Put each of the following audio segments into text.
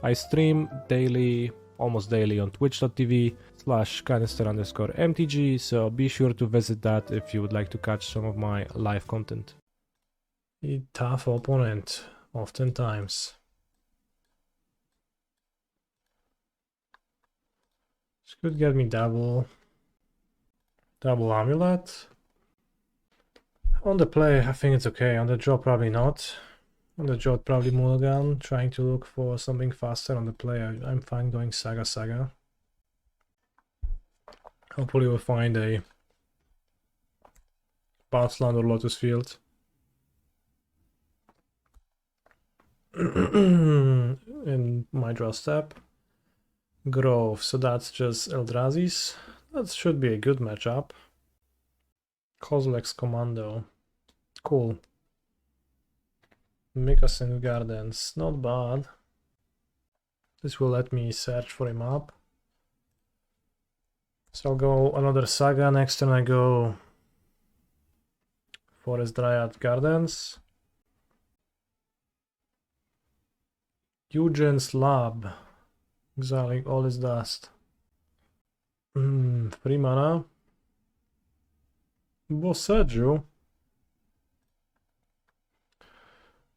I stream daily, almost daily on twitch.tv/canister_mtg, so be sure to visit that if you would like to catch some of my live content. A tough opponent, oftentimes. This could get me double Amulet. On the play, I think it's okay. On the draw, probably not. On the draw, probably mulligan, trying to look for something faster. On the play, I'm fine going Saga. Hopefully we'll find a Land or Lotus Field. In my draw step. Grove, so that's just Eldrazi's. That should be a good matchup. Kozilek's Commando. Cool. Mycosynth Gardens, not bad. This will let me search for a map. So I'll go another Saga. Next turn I go Forest Dryad Gardens. Eugene's Lab. Exiling all his dust. 3 mana. Boseiju.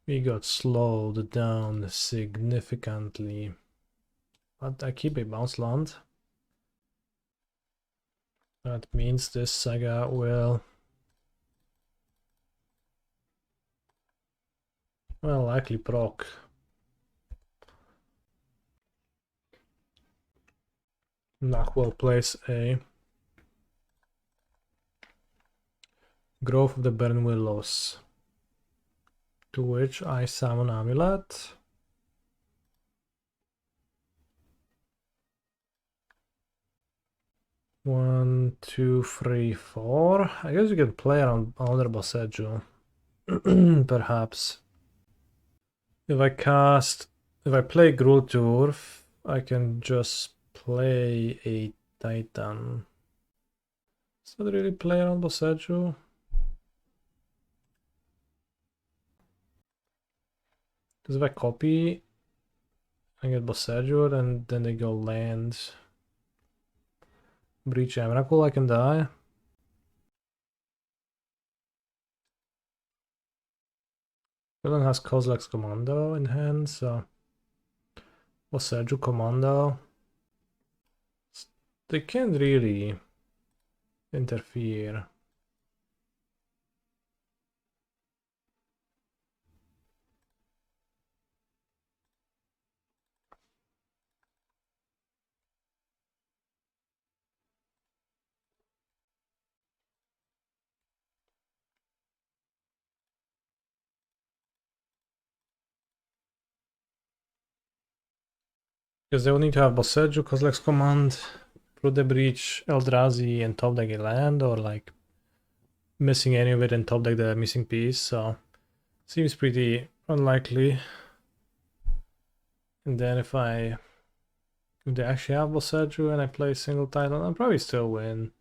We got slowed down significantly. But I keep a bounce land. That means this Saga will likely proc. Nachwell plays a Grove of the Burn Willows, to which I summon Amulet. One, two, three, four. I guess you can play around another Boseiju. Perhaps. If I play Gruul Turf, I can just play a Titan. Does that really play around Boseiju? Because if I copy, I get Boseiju, and then they go land. Breach Emrakul, I can die. Villain has Kozilek's Commando in hand, so Boseiju Commando. They can't really interfere. Because they will need to have Boseiju, Kozilek's Command, through the breach, Eldrazi, and top deck a land, or like missing any of it and top deck the missing piece, so seems pretty unlikely. And then if they actually have Boseiju and I play a single Titan, I'll probably still win.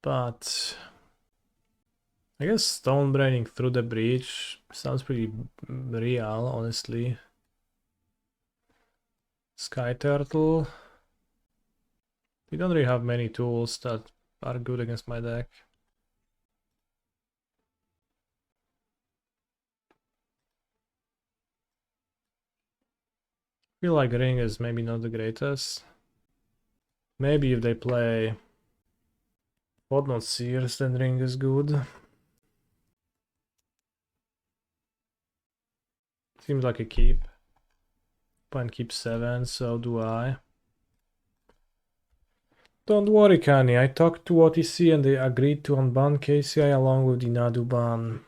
But I guess Stone Braining through the breach sounds pretty real, honestly. Skyturtle. We don't really have many tools that are good against my deck. I feel like Ring is maybe not the greatest. Maybe if they play Whatnot Sears, then Ring is good. Seems like a keep. Opponent keeps 7, so do I. Don't worry, Kanye. I talked to OTC and they agreed to unban KCI along with the Nadu ban.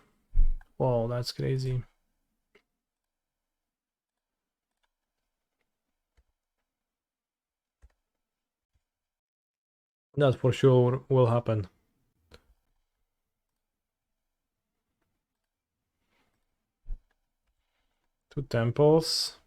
Wow, that's crazy. That for sure will happen. Two temples.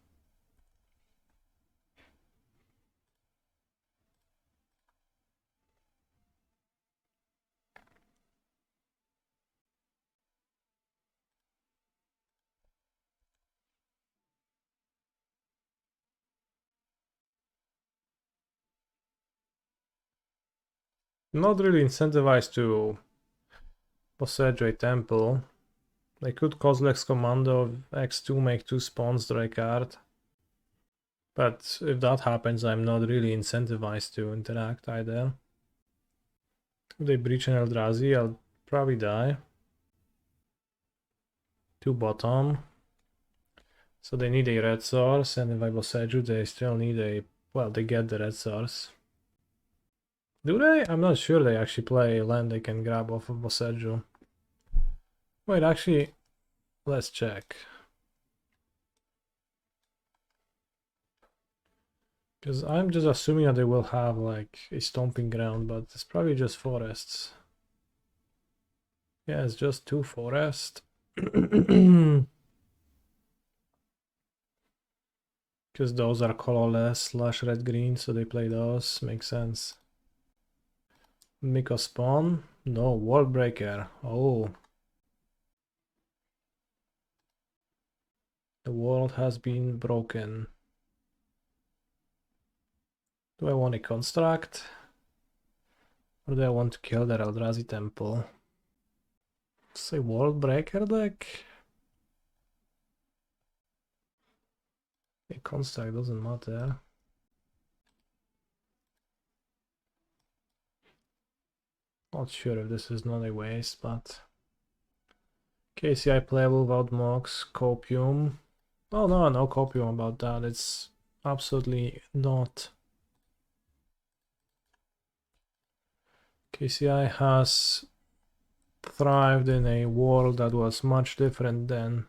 Not really incentivized to Boseiju a temple. They could Kozilek's Commando X2 make 2 spawns draw a card. But if that happens, I'm not really incentivized to interact either. If they breach an Eldrazi, I'll probably die. 2 bottom. So they need a red source, and if I Boseiju, they still need a... well, they get the red source. Do they? I'm not sure they actually play a land they can grab off of Boseiju. Wait, actually, let's check. Because I'm just assuming that they will have like a stomping ground, but it's probably just forests. Yeah, it's just 2 forests. Because those are colorless / red green, so they play those. Makes sense. Mycosynth spawn? No, World Breaker. Oh. The world has been broken. Do I want a construct? Or do I want to kill their Eldrazi temple? Say World Breaker deck? A construct doesn't matter. Not sure if this is not a waste, but... KCI playable without Mox, Copium. Oh no, no Copium about that, it's absolutely not. KCI has thrived in a world that was much different than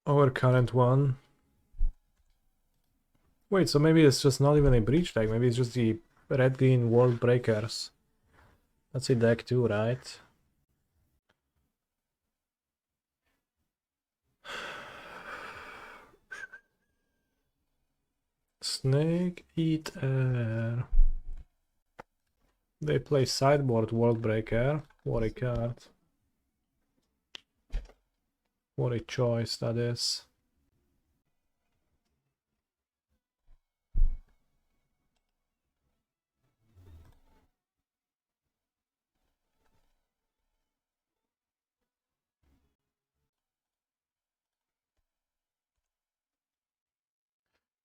our current one. Wait, so maybe it's just not even a breach deck, maybe it's just the red-green World Breakers. That's a deck too, right? Snake Eater. They play sideboard World Breaker. What a card. What a choice that is.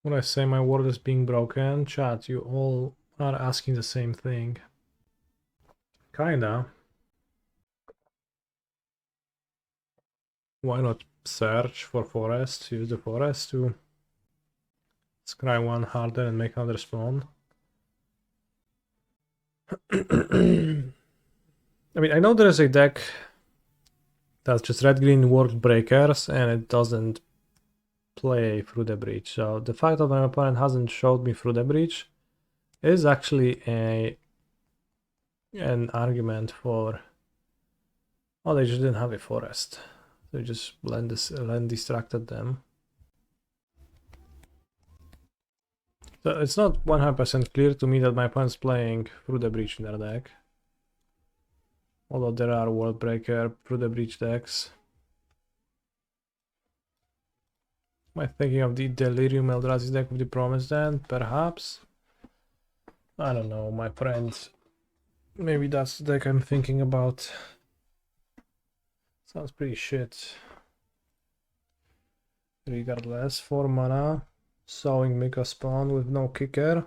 When I say my world is being broken, chat, you all are asking the same thing. Kinda. Why not search for forest, use the forest to scry one harder and make another spawn? I mean, I know there is a deck that's just red-green World Breakers and it doesn't play through the breach. So the fact that my opponent hasn't showed me through the breach is actually an argument for... oh, they just didn't have a forest. They just land distracted them. So it's not 100% clear to me that my opponent's playing through the breach in their deck. Although there are World Breaker through the breach decks. Am I thinking of the Delirium Eldrazi deck with the Promised Land? Perhaps? I don't know, my friends. Maybe that's the deck I'm thinking about. Sounds pretty shit. Regardless, 4 mana. Sowing Mika spawn with no kicker.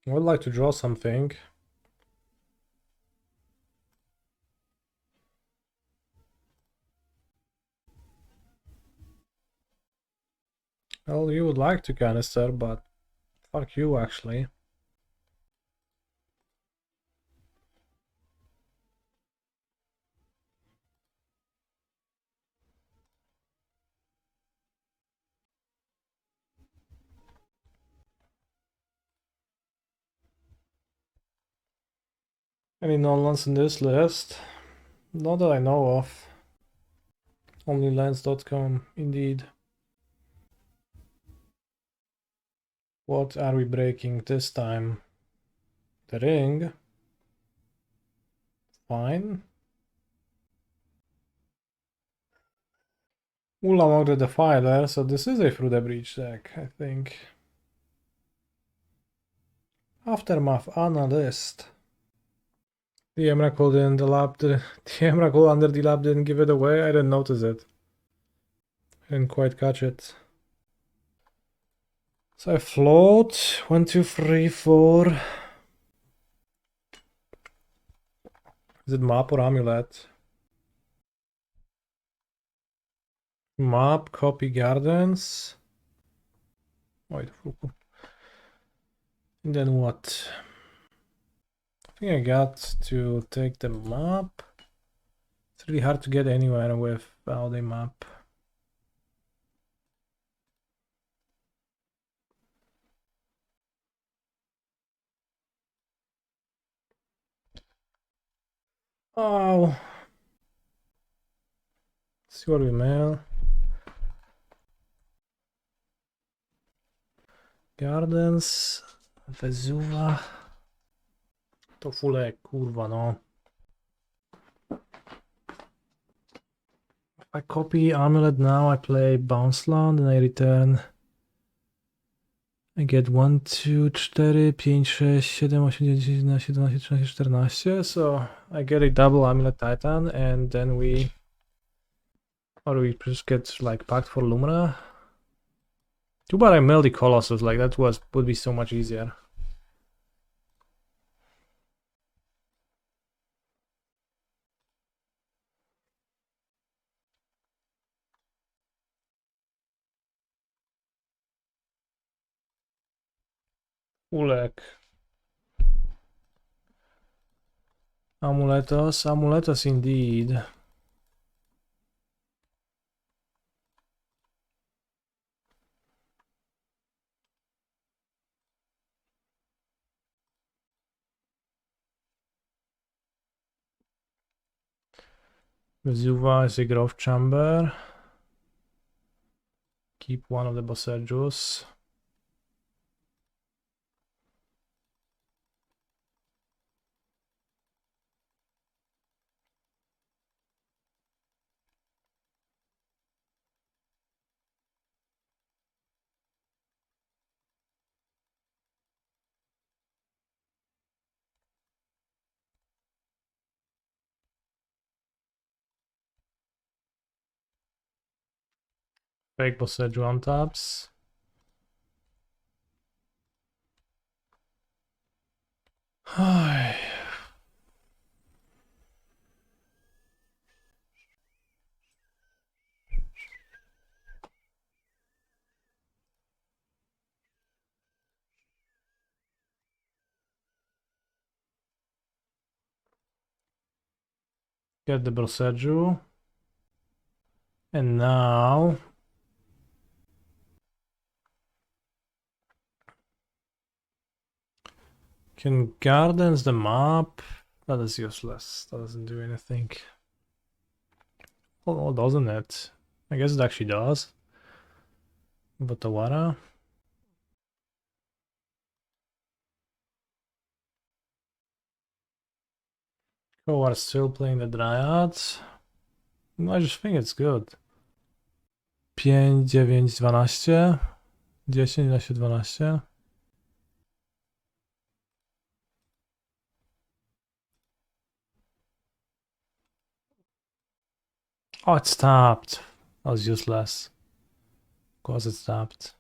I would like to draw something. Well, you would like to canister, but fuck you actually. Any non-lands in this list? Not that I know of. Only lands.com, indeed. What are we breaking this time? The ring? fine. Ulamog the Defiler, so this is a Through the Breach deck, I think. Aftermath Analyst. The Emrakul didn't the lab the Emrakul under the lab didn't give it away. I didn't notice it. I didn't quite catch it. So I float 1, 2, 3, 4. Is it map or amulet? Map, copy gardens. Wait, and then what? I think I got to take the map. It's really hard to get anywhere without a map. Oh. Let's see what we mail. Gardens, Vesuva. To fule, kurwa, no. If I copy Amulet now, I play Bounce Land and I return. I get 1, 2, 4, 5, 6, 7, 8, 9, 10, 11, 12, 13, 14. So I get a double Amulet Titan and then we... Or we just get like packed for Lumra. Too bad I mailed the Colossus, like that would be so much easier. Ulek. Amuletos indeed. Vesuva is a growth chamber. Keep one of the Boseijus. Fake Boseiju on taps. Get the Boseiju. And now... Can Gardens the map? That is useless. That doesn't do anything. Oh, doesn't it? I guess it actually does. But Otawara? Oh, are still playing the Dryads? No, I just think it's good. 5, 9, 12. 10, 11, 12. Oh, it's tapped. That was useless. Of course it's tapped.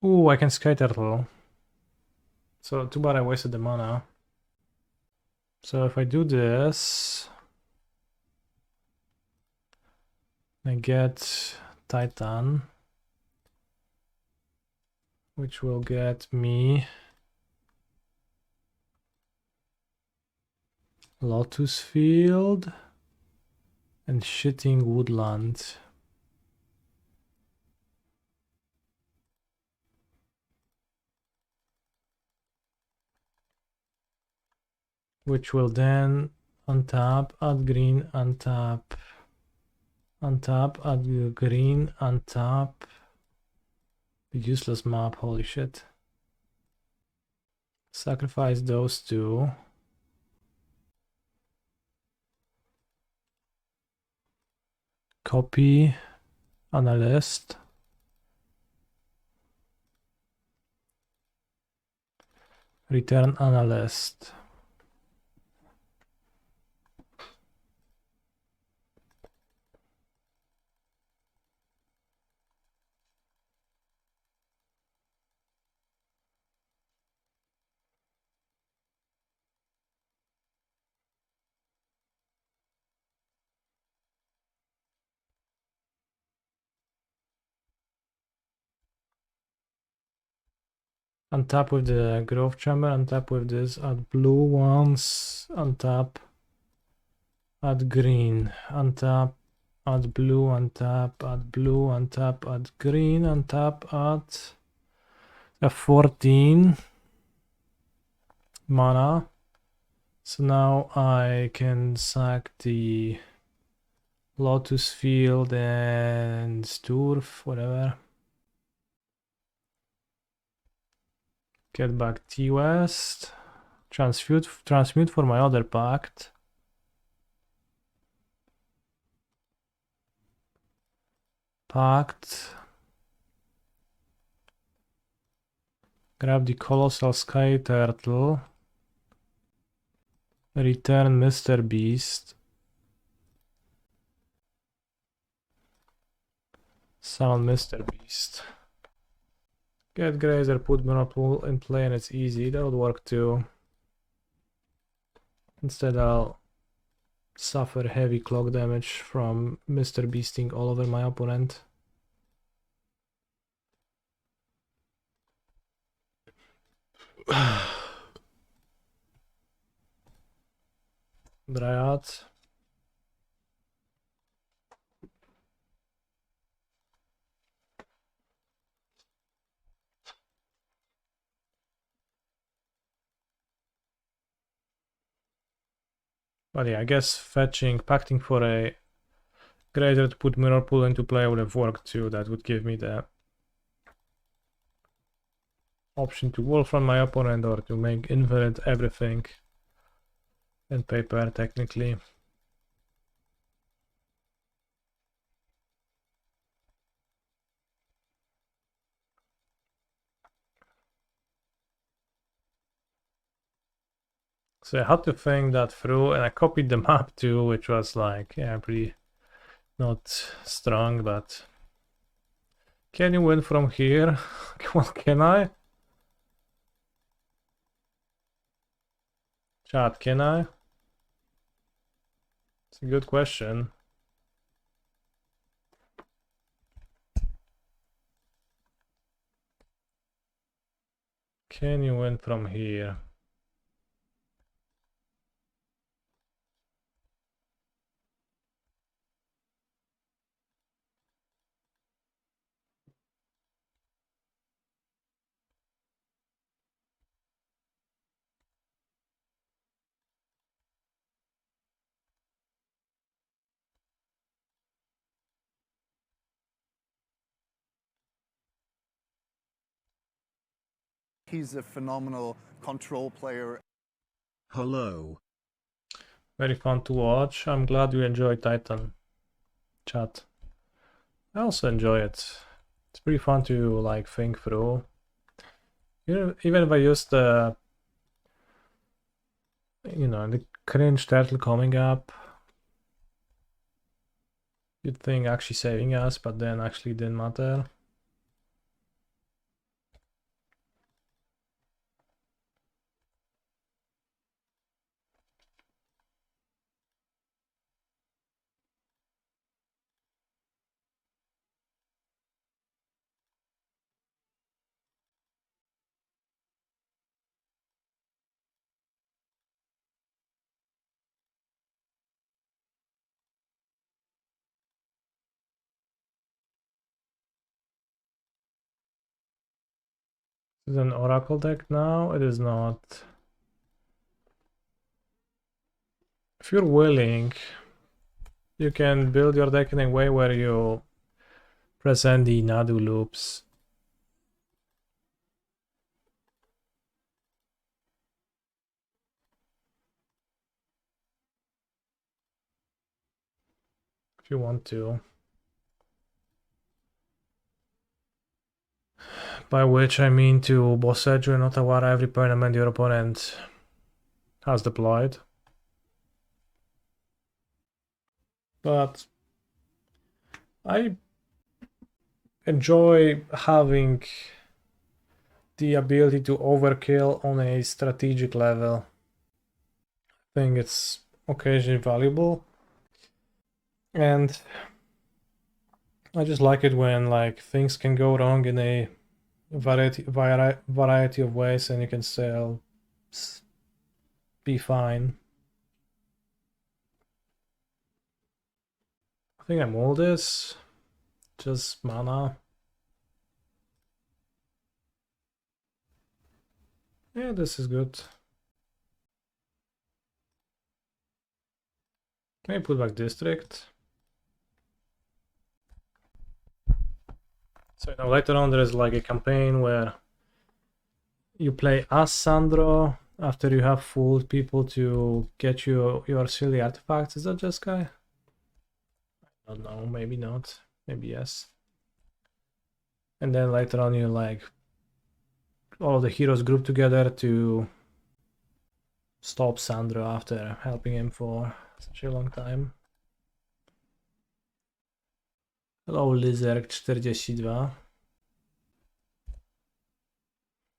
Ooh, I can Skyturtle. So too bad I wasted the mana. So if I do this, I get Titan, which will get me Lotus Field and Shifting Woodland. Which will then untap, add green, untap, untap, add green, untap. Useless map, holy shit. Sacrifice those two. Copy Analyst. Return Analyst. Untap with the Growth Chamber, untap with this, add blue ones, untap, add green, untap, add blue, untap, add blue, untap, add green, untap, add a 14 mana. So now I can sack the Lotus Field and Turf, whatever. Get back T-West. Transmute for my other pact. Grab the Colossal Skyturtle. Return Mr. Beast. Summon Mr. Beast. Get Grazer, put Mirrorpool in play and it's easy. That would work too. Instead I'll suffer heavy clock damage from Mr. Beasting all over my opponent. Dryad. But yeah, I guess fetching, pacting for a Grazer to put Mirrorpool into play would have worked too. That would give me the option to Wolf Run my opponent or to make infinite everything in paper, technically. So I had to think that through, and I copied the map too, which was like, yeah, pretty not strong, but can you win from here? Well, can I? Chat, can I? It's a good question. Can you win from here? He's a phenomenal control player. Hello. Very fun to watch. I'm glad you enjoy Titan. Chat. I also enjoy it. It's pretty fun to like think through. Even if I use the, the cringe turtle coming up, you'd think actually saving us, but then actually didn't matter. This is an Oracle deck now. It is not if you're willing, you can build your deck in a way where you present the Nadu loops. If you want to. By which I mean to Boseiju and Otawara every permanent your opponent has deployed. But I enjoy having the ability to overkill on a strategic level. I think it's occasionally valuable. And I just like it when like things can go wrong in a variety of ways and you can still be fine. I think I'm all this. Just mana. Yeah, this is good. Maybe put back District. So later on there is like a campaign where you play as Sandro after you have fooled people to get you your silly artifacts. Is that just guy? I don't know, maybe not. Maybe yes. And then later on you like all of the heroes group together to stop Sandro after helping him for such a long time. Hello Lizard 42.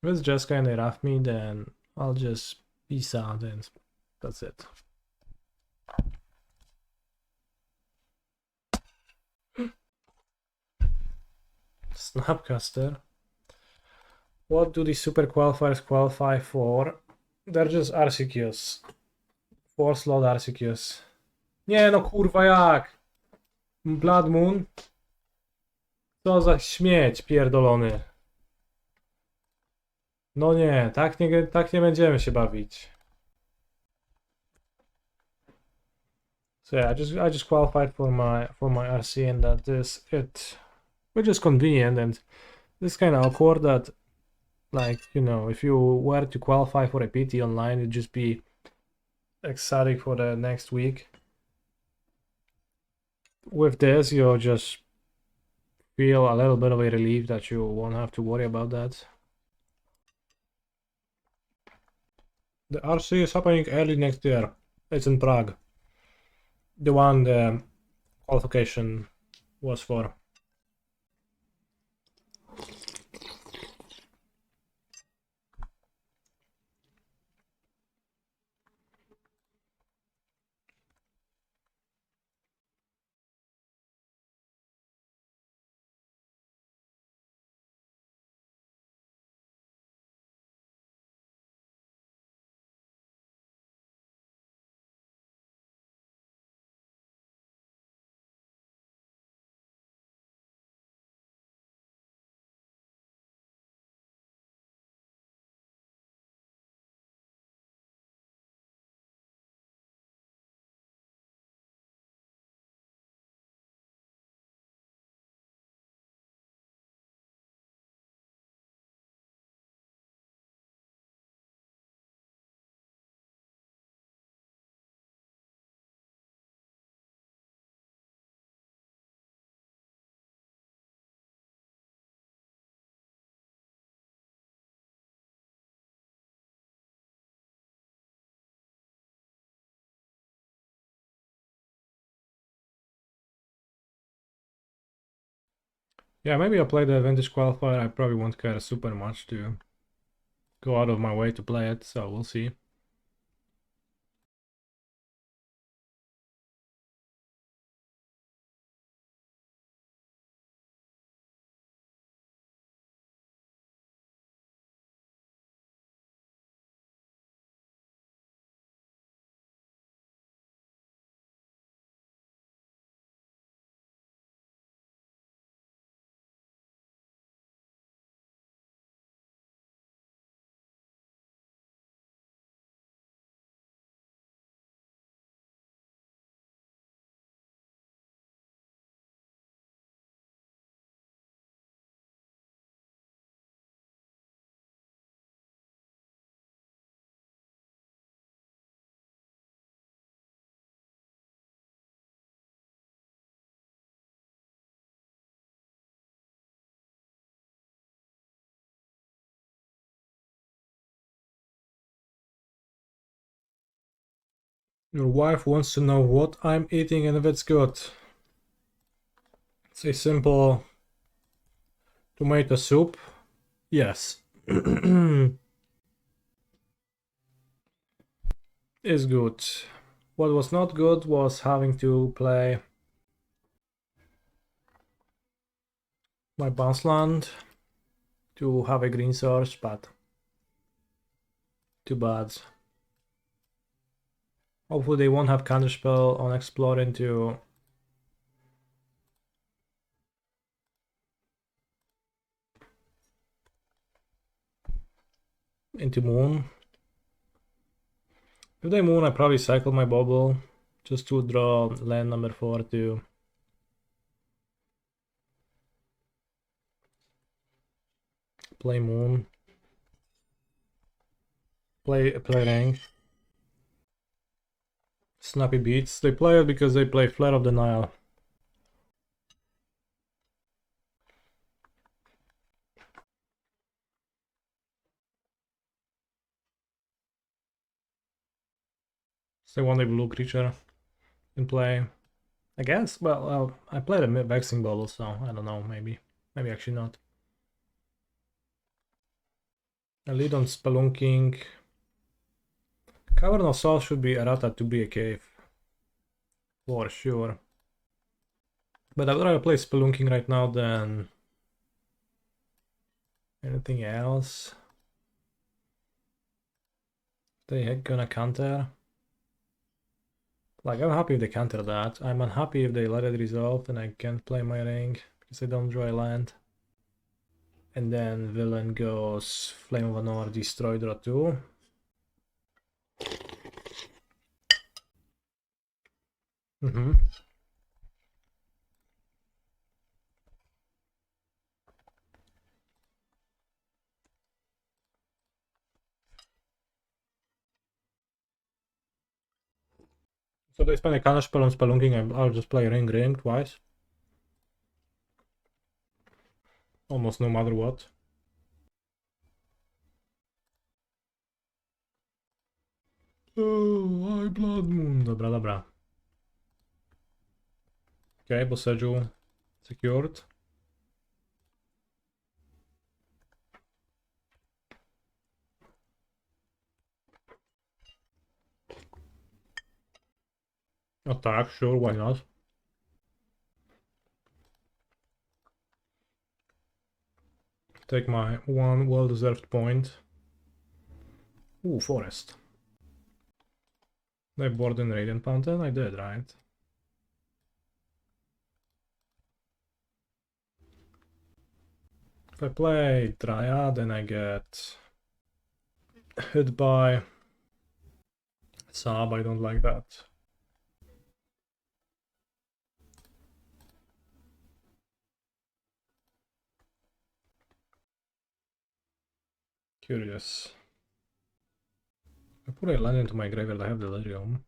If it's just kind of rough me, then I'll just peace out and that's it. Snapcaster. What do the super qualifiers qualify for? They're just RCQs. 4-slot RCQs. Nie no kurwa jak! Blood Moon? Co za śmieć pierdolony. No nie, tak nie będziemy się bawić. So yeah, I just qualified for my RC and that is it. Which is convenient and it's kind of awkward that like, you know, if you were to qualify for a PT online, it'd just be ecstatic for the next week. With this, you'll just feel a little bit of a relief that you won't have to worry about that. The RC is happening early next year. It's in Prague. The one the qualification was for. Yeah, maybe I'll play the Vintage Qualifier. I probably won't care super much to go out of my way to play it, so we'll see. Your wife wants to know what I'm eating and if it's good. It's a simple tomato soup. Yes. Is good. What was not good was having to play my bounce land to have a green source, but too bad. Hopefully they won't have counterspell on explore into moon. If they moon, I probably cycle my bubble just to draw land number 4 to play moon. Play ring. Snappy beats. They play it because they play Flare of the Nile. So they want a blue creature in play. I guess. Well, I played a vexing bubble, so I don't know. Maybe actually not. I lead on Spelunking. Cavern of Souls should be errata to be a cave. For sure. But I'd rather play Spelunking right now than anything else. They gonna counter. Like, I'm happy if they counter that. I'm unhappy if they let it resolve and I can't play my ring because I don't draw a land. And then villain goes Flame of Honor, destroy draw 2. So they spend a counterspell on Spelunking and I'll just play ring twice. Almost no matter what. Oh, I Blood Moon. Dobra. Okay, Boseiju secured. Attack, sure, why not? Take my one well-deserved point. Ooh, Forest. They board in Radiant Fountain? I did, right? If I play Dryad, then I get hit by Sab. I don't like that. Curious. I put a land into my graveyard, I have Delirium.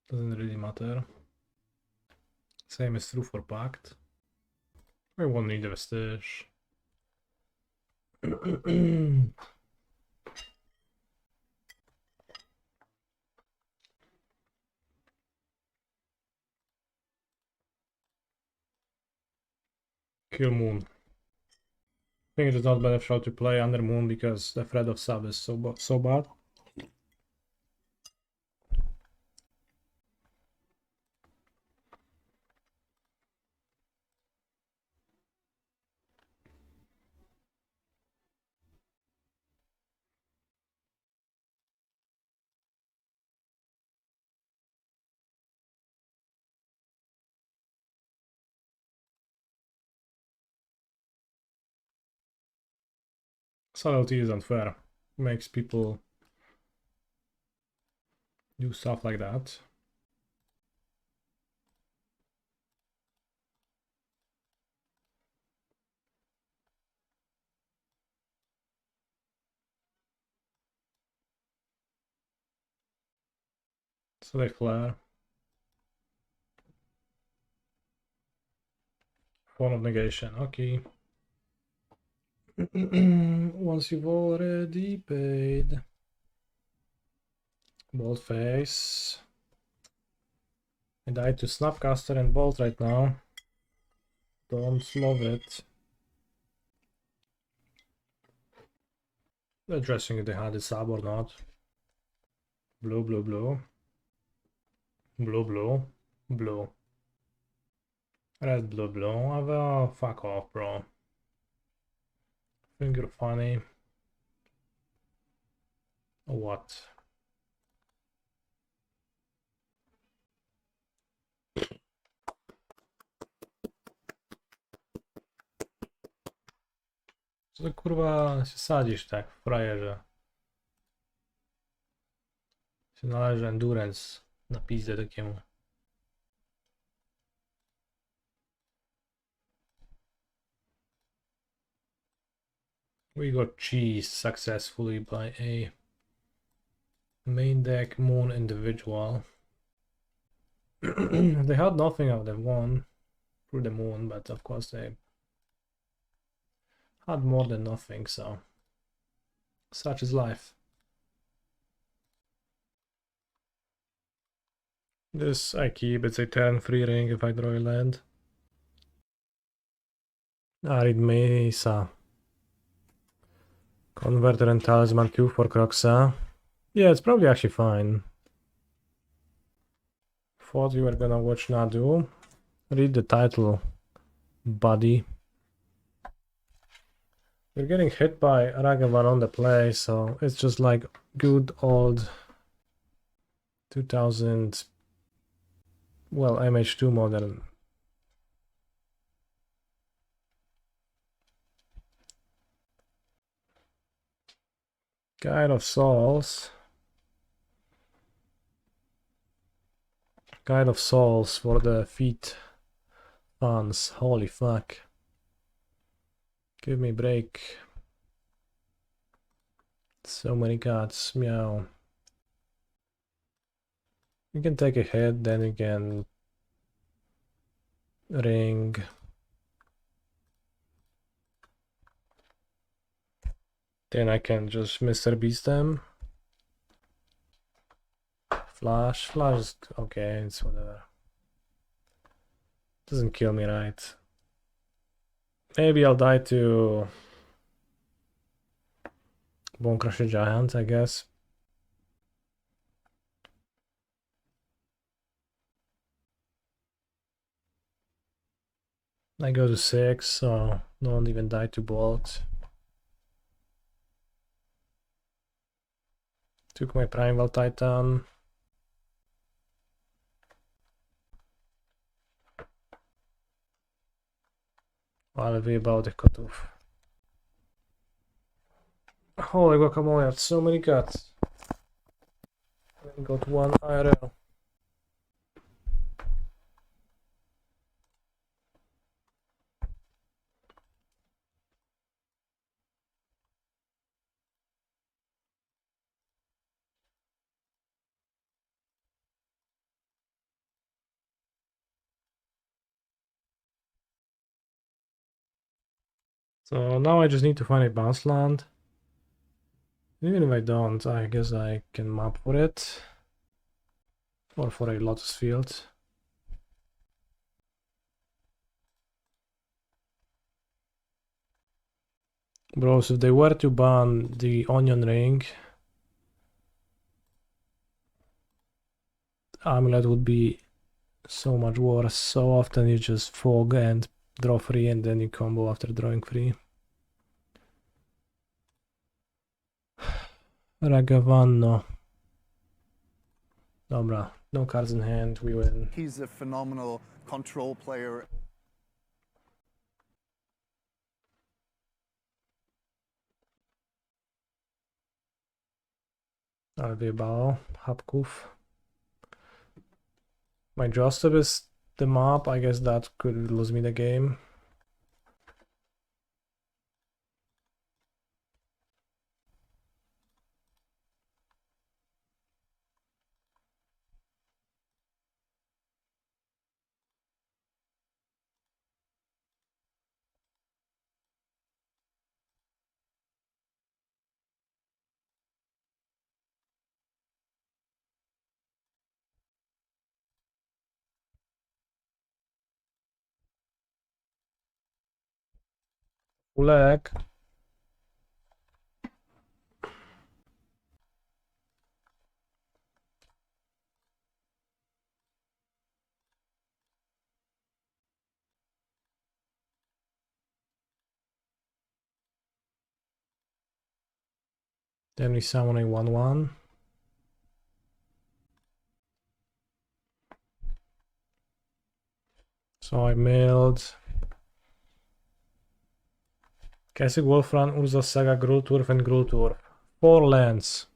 Doesn't really matter. Same is true for Pact. I won't need a Vestige. Kill Moon. I think it is not beneficial to play under Moon because the threat of Sab is so bad. Subtlety is unfair. Makes people do stuff like that. So they flare. Form of negation, okay. Once you've already paid. Bolt face. I died to Snapcaster and Bolt right now. Don't love it. Addressing if they had a sub or not. Blue, blue, blue. Blue, blue. Blue. Red, blue, blue. Oh, well, fuck off, bro. Think you're funny. Or what? Co to kurwa się sadzisz tak, frajerze? Się należy endurance na pizdę takiemu. We got cheesed successfully by a main deck moon individual. They had nothing of them won through the moon, but of course they had more than nothing, so such is life. This I keep, it's a turn free ring if I draw a land. Arid Mesa. Converter and Talisman Q for Croxa. Yeah, it's probably actually fine. Thought we were gonna watch Nadu. Read the title, buddy. We're getting hit by Ragavan on the play, so it's just like good old 2000, well, MH2 modern. Guide of Souls. Guide of Souls for the feet fans. Holy fuck. Give me break. So many cards. Meow. You can take a hit, then you can ring. Then I can just Mr. Beast them. Flash. Flash is okay, it's whatever. Doesn't kill me, right? Maybe I'll die to Bone Crusher Giant, I guess. I go to 6, so don't even die to Bolt. Took my Primeval Titan. Ale wyjebało tych kotów. Holy guacamole, I have so many cuts. I got one IRL. So now I just need to find a bounce land. Even if I don't, I guess I can map for it. Or for a Lotus Field. Bros, if they were to ban the Onion Ring, Amulet would be so much worse. So often you just fog and draw free and then you combo after drawing free. Ragavanno. Dobra, no cards in hand, we win. He's a phenomenal control player. Ale wyjebało, Hapków. My Jostub is the map, I guess that could lose me the game. Leg. Then we summon a 1/1. So I milled Kessig Wolf Run, Urza, Saga, Gruul Turf, and Gruul Turf. 4 lands.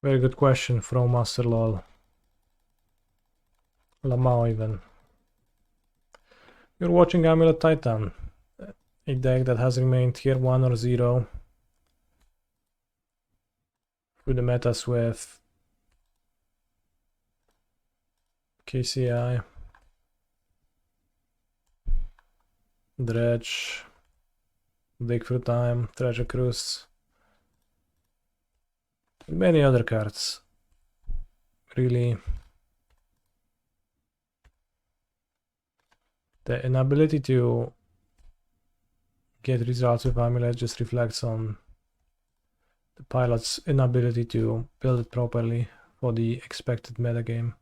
Very good question from Master Lol. Lamau even. You're watching Amulet Titan, a deck that has remained tier 1 or 0 through the metas with KCI, Dredge, Dig for Time, Treasure Cruise, and many other cards. Really, the inability to get results with Amulet just reflects on the pilot's inability to build it properly for the expected metagame.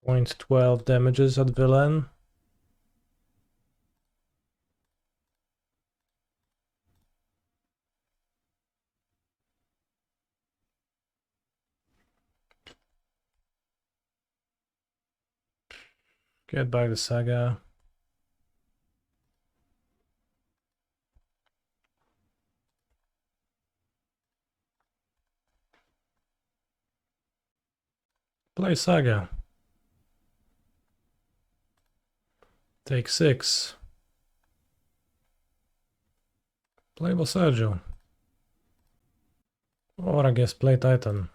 Point 12 damages at villain. Get back the Saga. Play Saga. Take 6. Play Boseiju. Or I guess play Titan.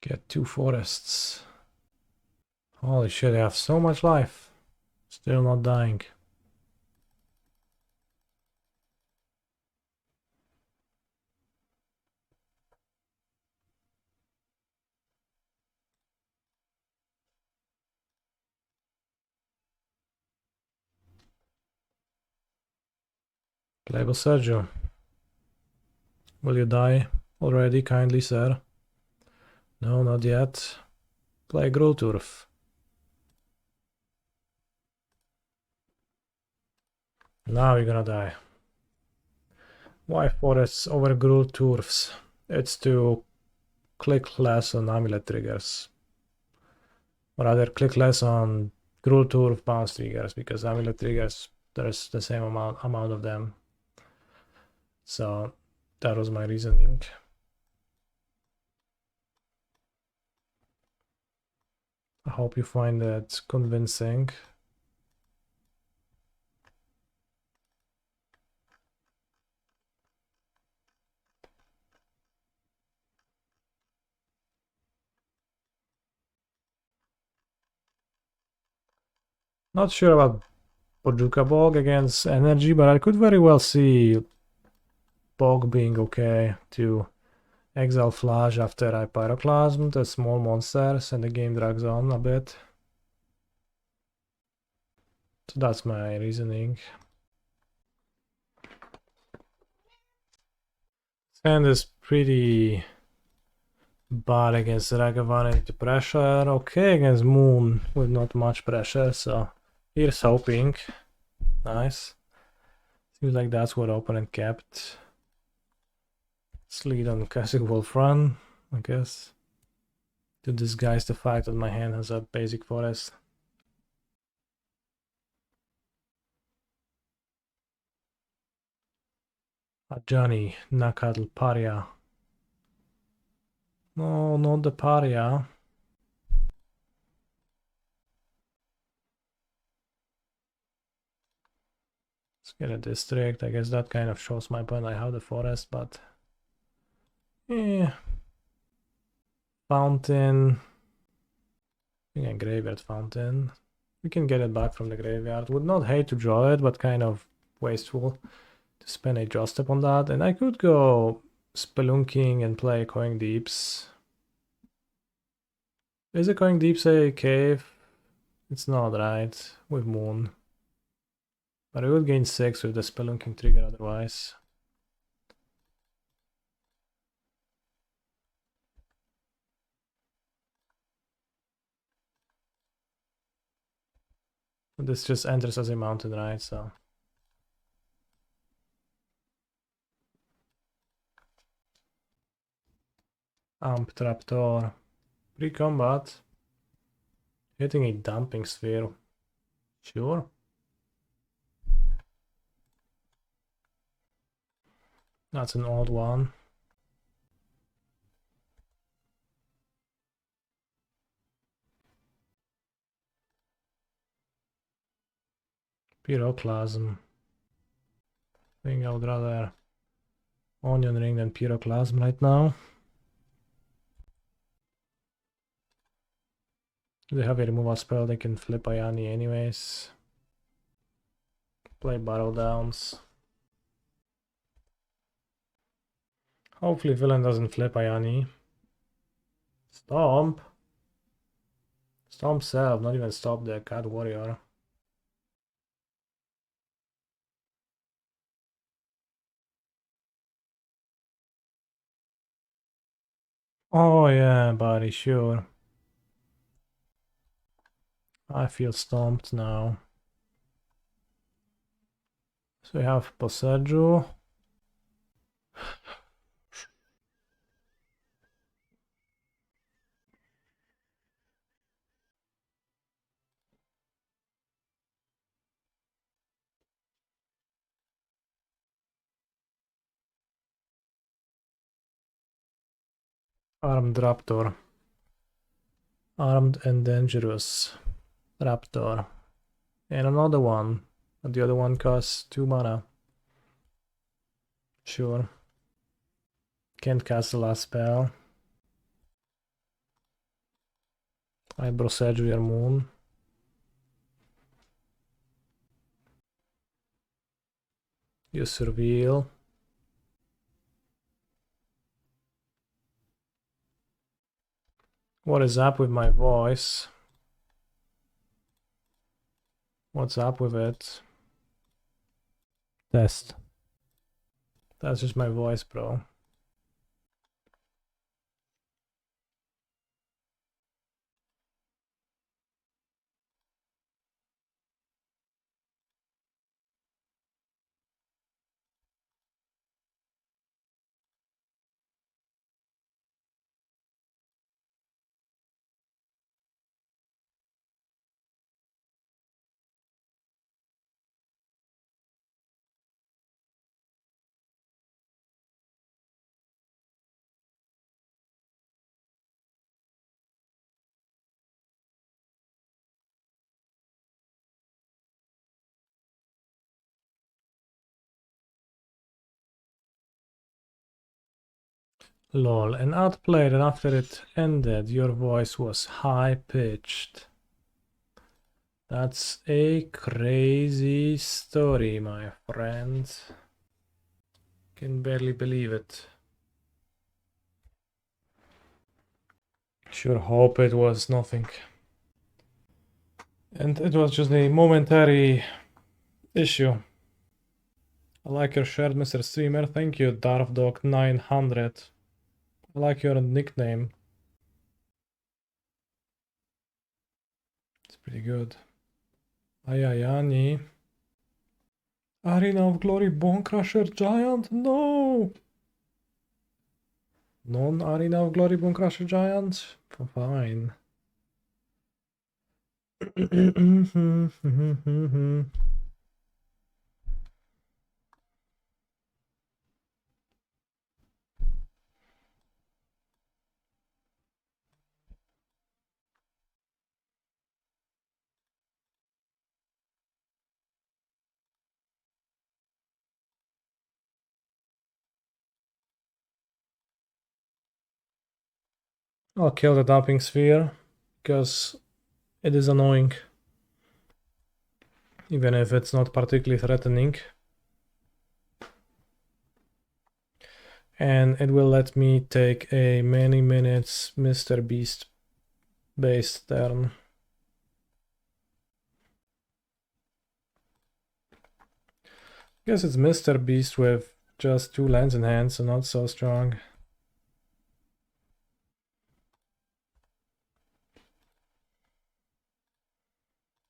Get 2 forests. Holy shit, I have so much life. Still not dying. Play Boseiju. Will you die already, kindly sir? No, not yet. Play Gruul Turf. Now you're gonna die. Why forests over Gruul Turfs? It's to click less on Amulet triggers. Or rather, click less on Gruul Turf bounce triggers, because Amulet triggers, there's the same amount of them. So that was my reasoning. I hope you find that convincing. Not sure about Bojuka Bog against energy, but I could very well see Bog being okay to exile Flash after I Pyroclasm the small monsters and the game drags on a bit. So that's my reasoning. Sand is pretty bad against Ragavan into pressure. Okay against Moon with not much pressure, so here's hoping. Nice. Seems like that's what opponent kept. Let's lead on Kessig Wolf Run, I guess. To disguise the fact that my hand has a basic forest. Johnny, Nakadl, Paria. No, not the Paria. Let's get a district. I guess that kind of shows my point. I have the forest, but yeah. Fountain. Again, graveyard fountain. We can get it back from the graveyard. Would not hate to draw it, but kind of wasteful to spend a draw step on that. And I could go spelunking and play Coin Deeps. Is a Coin Deeps a cave? It's not, right? With Moon. But I would gain 6 with the spelunking trigger otherwise. This just enters as a mountain, right? So Amp Traptor. Pre-combat. Hitting a dumping sphere. Sure. That's an odd one. Pyroclasm. I think I would rather Onion Ring than Pyroclasm right now. They have a removal spell, they can flip Ayani anyways. Play Barrel Downs. Hopefully villain doesn't flip Ayani. Stomp. Stomp self, not even stop the Cat Warrior. Oh yeah, buddy, sure. I feel stomped now. So we have Boseiju. Armed Raptor. Armed and Dangerous Raptor. And another one. And the other one costs 2 mana. Sure. Can't cast the last spell. I Boseiju your Moon. You Surveil. What is up with my voice? What's up with it? Test. That's just my voice, bro. Lol, and outplayed, and after it ended, your voice was high-pitched. That's a crazy story, my friend. Can barely believe it. Sure hope it was nothing. And it was just a momentary issue. I like your shirt, Mr. Streamer. Thank you, DarfDog900. I like your nickname. It's pretty good. Ayayani. Arena of Glory Bone Crusher Giant? No! Non-Arena of Glory Bone Crusher Giant? Fine. I'll kill the Dumping Sphere, because it is annoying. Even if it's not particularly threatening. And it will let me take a many minutes Mr. Beast based turn. Guess it's Mr. Beast with just 2 lands in hand, so not so strong.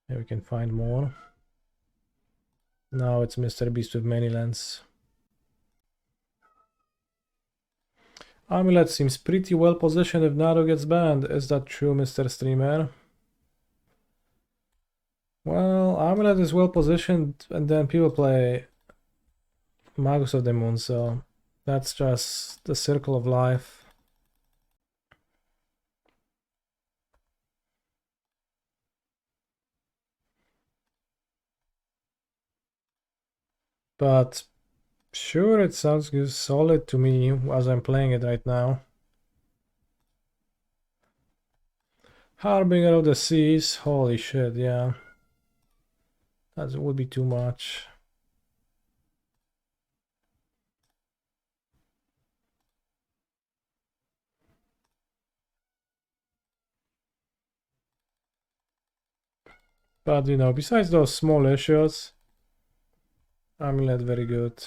Here we can find more. Now it's Mr. Beast with many lands. Amulet seems pretty well positioned if Naru gets banned. Is that true, Mr. Streamer? Well, Amulet is well positioned, and then people play Magus of the Moon, so that's just the circle of life. But sure, it sounds good, solid to me as I'm playing it right now. Harbinger of the Seas, holy shit, yeah. That would be too much. But you know, besides those small issues, Amulet very good.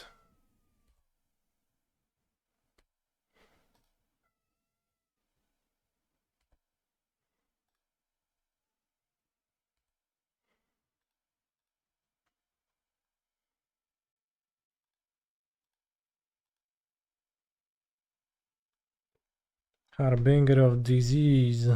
Harbinger of Disease.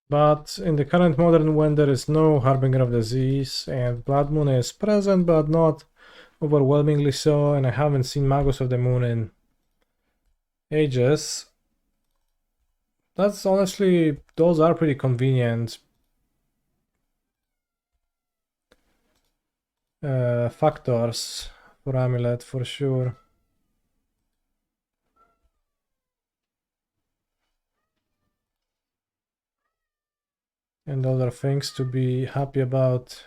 But in the current modern, when there is no Harbinger of Disease and Blood Moon is present but not overwhelmingly so, and I haven't seen Magus of the Moon in ages, that's honestly, those are pretty convenient factors for Amulet for sure. And those are things to be happy about.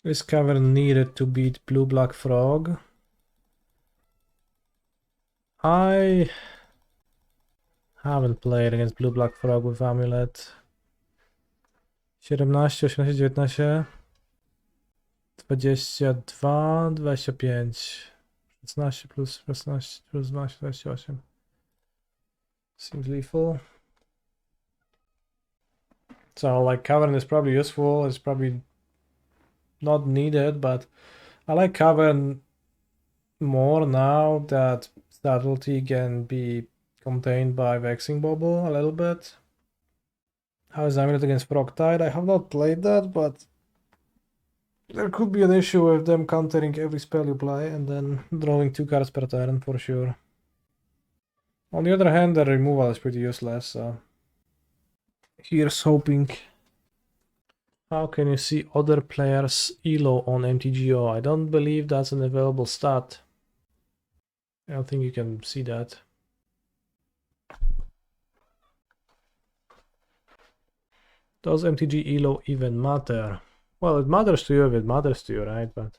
This cavern needed to beat Blue-Black Frog. I haven't played against Blue-Black Frog with Amulet. 17, 18, 19, 22, 25, 16 plus 16 plus 12, 28. Seems lethal. So like Cavern is probably useful, it's probably not needed, but I like Cavern more now that subtlety can be contained by Vexing Bubble a little bit. How is Amulet against Frog Tide? I have not played that, but there could be an issue with them countering every spell you play and then drawing 2 cards per turn for sure. On the other hand, the removal is pretty useless, so here's hoping. How can you see other players' elo on MTGO? I don't believe that's an available stat. I don't think you can see that. Does MTG elo even matter? Well, it matters to you if it matters to you, right? But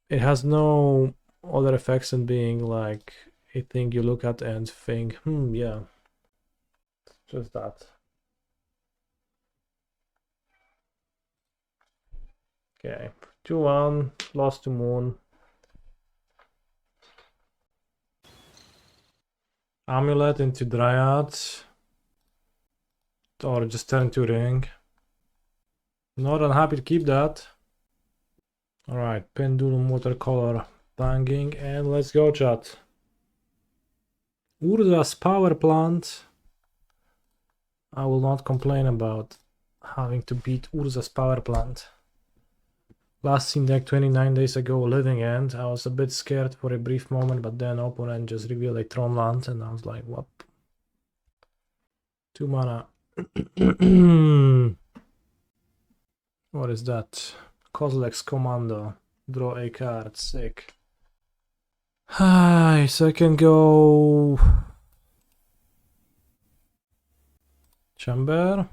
it has no other effects than being like a thing you look at and think, yeah. Just that. Okay, 2-1, lost to Moon. Amulet into Dryad. Or just turn to Ring. Not unhappy to keep that. Alright, Pendulum Watercolor banging, and let's go, chat. Urza's power plant. I will not complain about having to beat Urza's power plant. Last seen deck 29 days ago, Living End. I was a bit scared for a brief moment, but then opponent just revealed a Tron land, and I was like, what? 2 mana. What is that? Kozilek's Commando. Draw a card. Sick. Hi, so I can go... Chamber.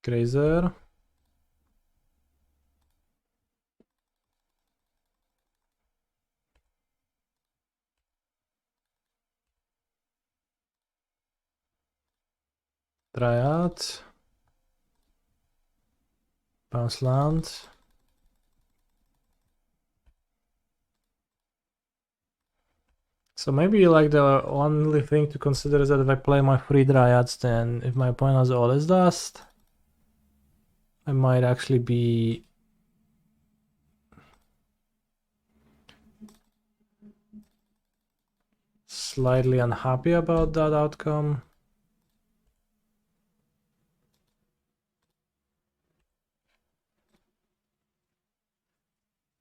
Grazer. Dryad. Bounce land. So maybe like the only thing to consider is that if I play my 3 Dryads, then if my opponent has all his dust, I might actually be slightly unhappy about that outcome.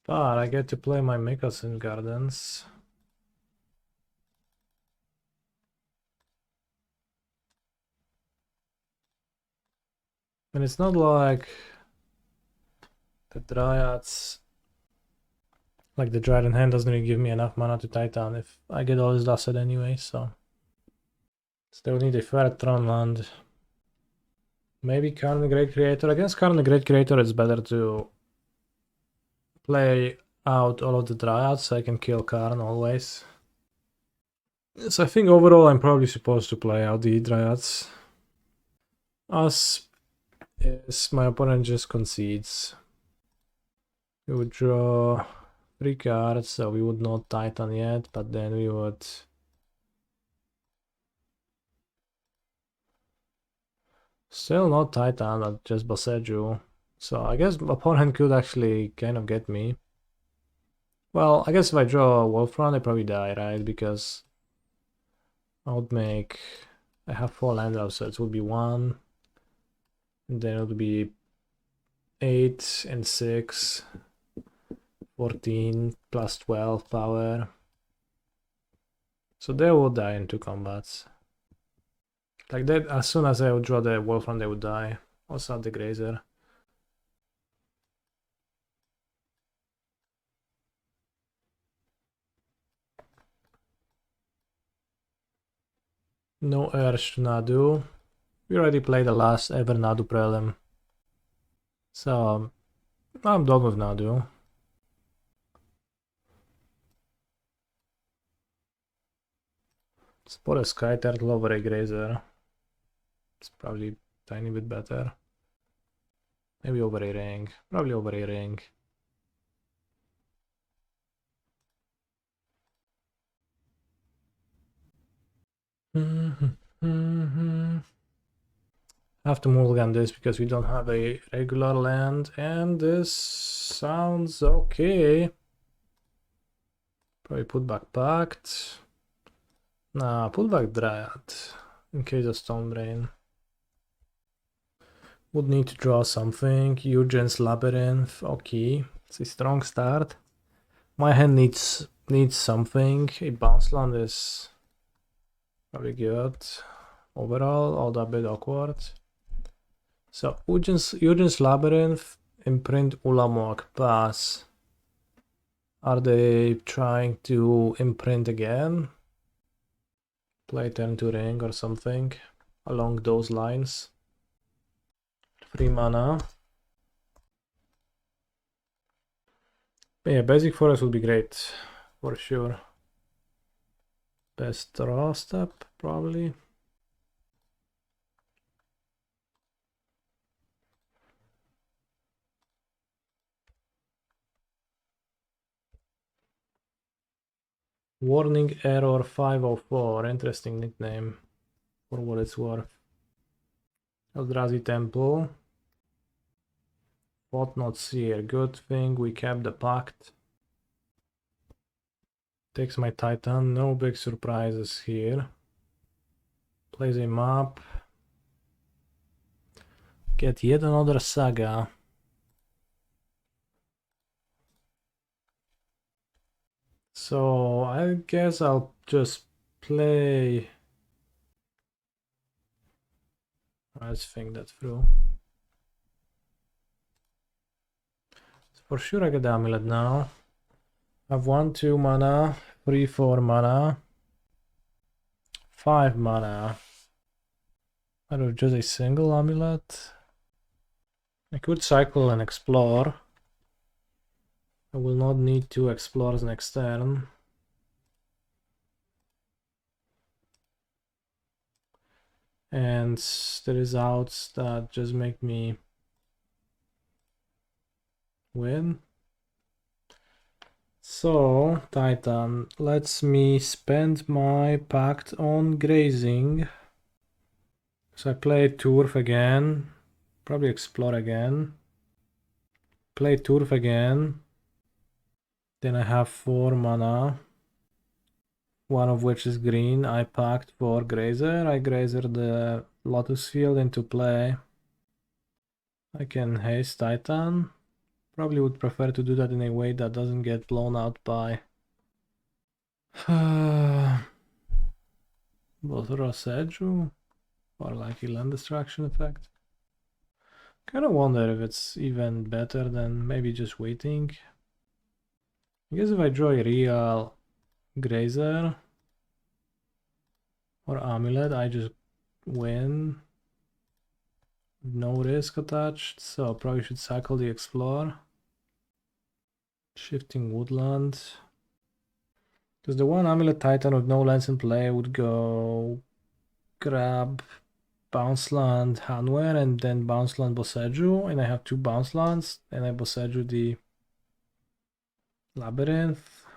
But I get to play my Mycosynth Gardens. And it's not like the Dryads, like the Dryad in hand doesn't really give me enough mana to Titan if I get all this dust anyway, so. Still need a fair Tron land. Maybe Karn the Great Creator. Against Karn the Great Creator, it's better to play out all of the Dryads so I can kill Karn always. So I think overall I'm probably supposed to play out the Dryads. As is, my opponent just concedes. We would draw 3 cards, so we would not Titan yet, but then we would... Still not Titan, but just Boseiju. So I guess opponent could actually kind of get me. Well, I guess if I draw a Wolf Run, I probably die, right? Because I would make... I have 4 land drops, so it would be 1. And then it would be 8 and 6. 14 plus 12 power. So they would die in 2 combats. Like that, as soon as I would draw the Wolf Run, they would die. Also the Grazer. No urge to Nadu. We already played the last ever Nadu prelim. So I'm done with Nadu. Let's put a Skyturtle over a Grazer. It's probably a tiny bit better. Maybe over a ring. Probably over a ring. Have to mulligan this because we don't have a regular land, and this sounds okay. Probably put back Pact. Nah, put back Dryad in case of Stonebrain. Would need to draw something. Eugen's Labyrinth. Okay, it's a strong start. My hand needs something. A bounce land is probably good. Overall, all that bit awkward. So Eugen's Labyrinth, imprint Ulamog, pass. Are they trying to imprint again? Play turn to ring or something along those lines. 3 mana. Yeah, basic forest would be great for sure. Best draw step probably. Warning Error 504, interesting nickname for what it's worth. Eldrazi Temple. Whatnot Seer, good thing we kept the pact. Takes my Titan, no big surprises here. Plays a map. Get yet another Saga. So I guess I'll just play. Let's think that through. For sure I get the Amulet now. I have 1, 2 mana, 3, 4 mana, 5 mana. I don't know, just a single Amulet. I could cycle and explore. I will not need 2 explores next turn. And the results that just make me win. So, Titan lets me spend my pact on grazing. So I play Turf again, probably explore again. Play Turf again. Then I have 4 mana. One of which is green. I packed for Grazer. I Grazer the Lotus Field into play. I can haste Titan. Probably would prefer to do that in a way that doesn't get blown out by Boseiju or like a land destruction effect. Kind of wonder if it's even better than maybe just waiting. I guess if I draw a real Grazer or Amulet, I just win. No risk attached, so probably should cycle the Explore. Shifting Woodland. Because the one Amulet Titan with no lands in play would go grab Bounce Land Hanweir and then Bounce Land Boseiju, and I have 2 Bounce Lands, and I Boseiju the Labyrinth.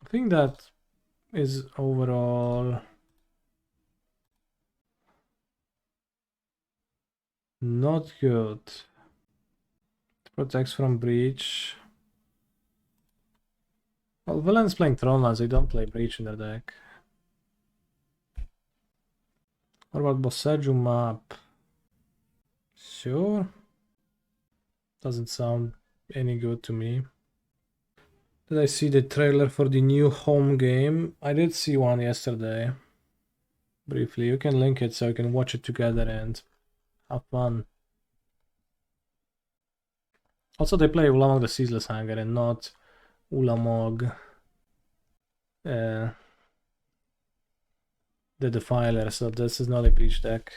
I think that is overall not good. It protects from Breach. Well, villains playing Thronelands, they don't play Breach in their deck. What about Boseiju map? Sure. Doesn't sound any good to me. Did I see the trailer for the new home game? I did see one yesterday. Briefly, you can link it so you can watch it together and have fun. Also, they play Ulamog the Ceaseless Hanger and not Ulamog the Defiler, so this is not a breach deck.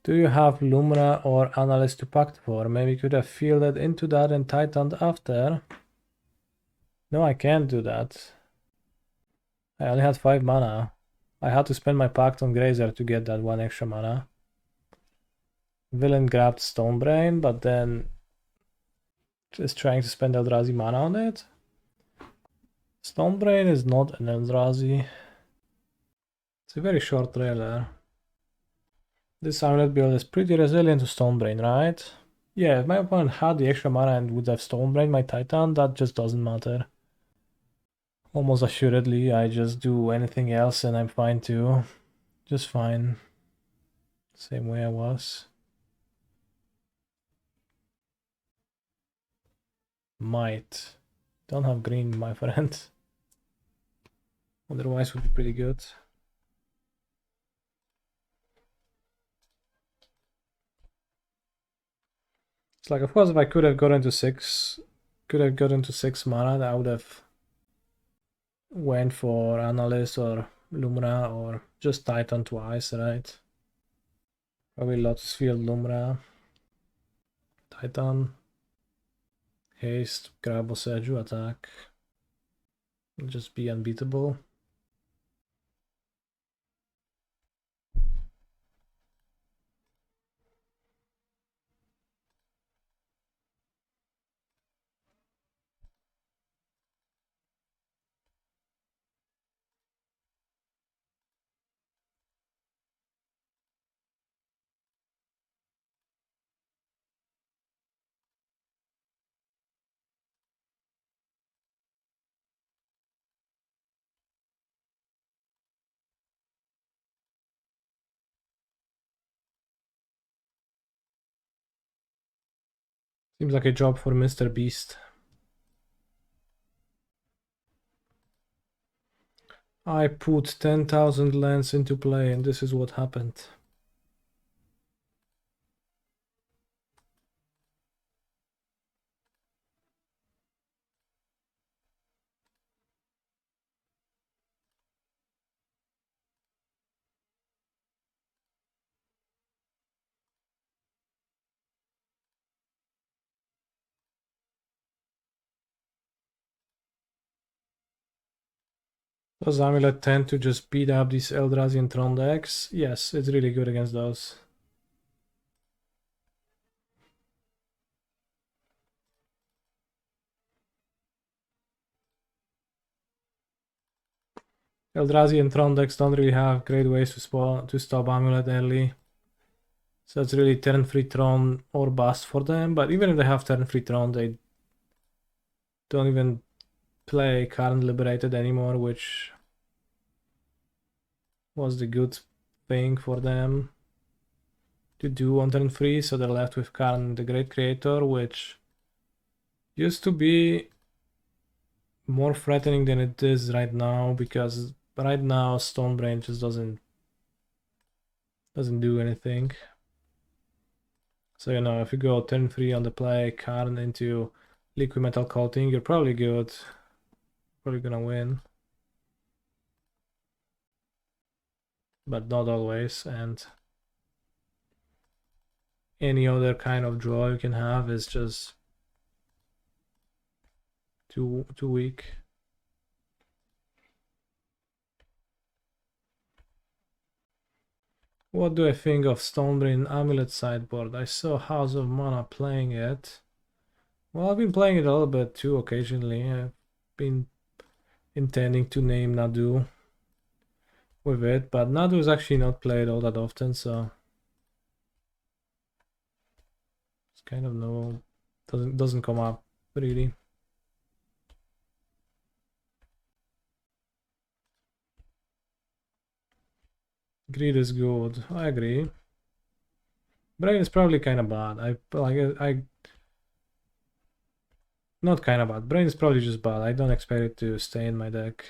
Do you have Lumra or Analyst to pact for? Maybe could have fielded into that and tightened after. No, I can't do that. I only had 5 mana. I had to spend my pact on Grazer to get that 1 extra mana. Villain grabbed Stonebrain, but then just trying to spend Eldrazi mana on it. Stonebrain is not an Eldrazi. It's a very short trailer. This Amulet build is pretty resilient to Stonebrain, right? Yeah, if my opponent had the extra mana and would have Stonebrain my Titan, that just doesn't matter. Almost assuredly, I just do anything else and I'm fine too. Just fine. Same way I was. Might. Don't have green, my friend. Otherwise would be pretty good. It's like, of course, if I could have gotten to 6 mana, I would have went for Analyst or Lumra or just Titan twice, right? Probably Lotus Field, Lumra, Titan, Haste, grab Boseiju, attack. Just be unbeatable. Seems like a job for Mr. Beast. I put 10,000 lands into play and this is what happened. Does Amulet tend to just beat up these Eldrazi and Tron decks? Yes, it's really good against those. Eldrazi and Tron decks don't really have great ways to stop Amulet early. So it's really turn-free Tron or bust for them, but even if they have turn-free Tron, they don't even play Karn Liberated anymore, which was the good thing for them to do on turn 3, so they're left with Karn the Great Creator, which used to be more threatening than it is right now, because right now Stonebrain just doesn't do anything. So you know, if you go turn 3 on the play, Karn into Liquid Metal Coating, you're probably good. Probably gonna win. But not always, and any other kind of draw you can have is just too weak. What do I think of Stonebrain Amulet sideboard? I saw House of Mana playing it. Well, I've been playing it a little bit too occasionally. I've been intending to name Nadu with it, but Nadu is actually not played all that often, so it's kind of no, doesn't come up really. Greed is good. I agree. Brain is probably kind of bad. I not kind of bad. Brain is probably just bad. I don't expect it to stay in my deck.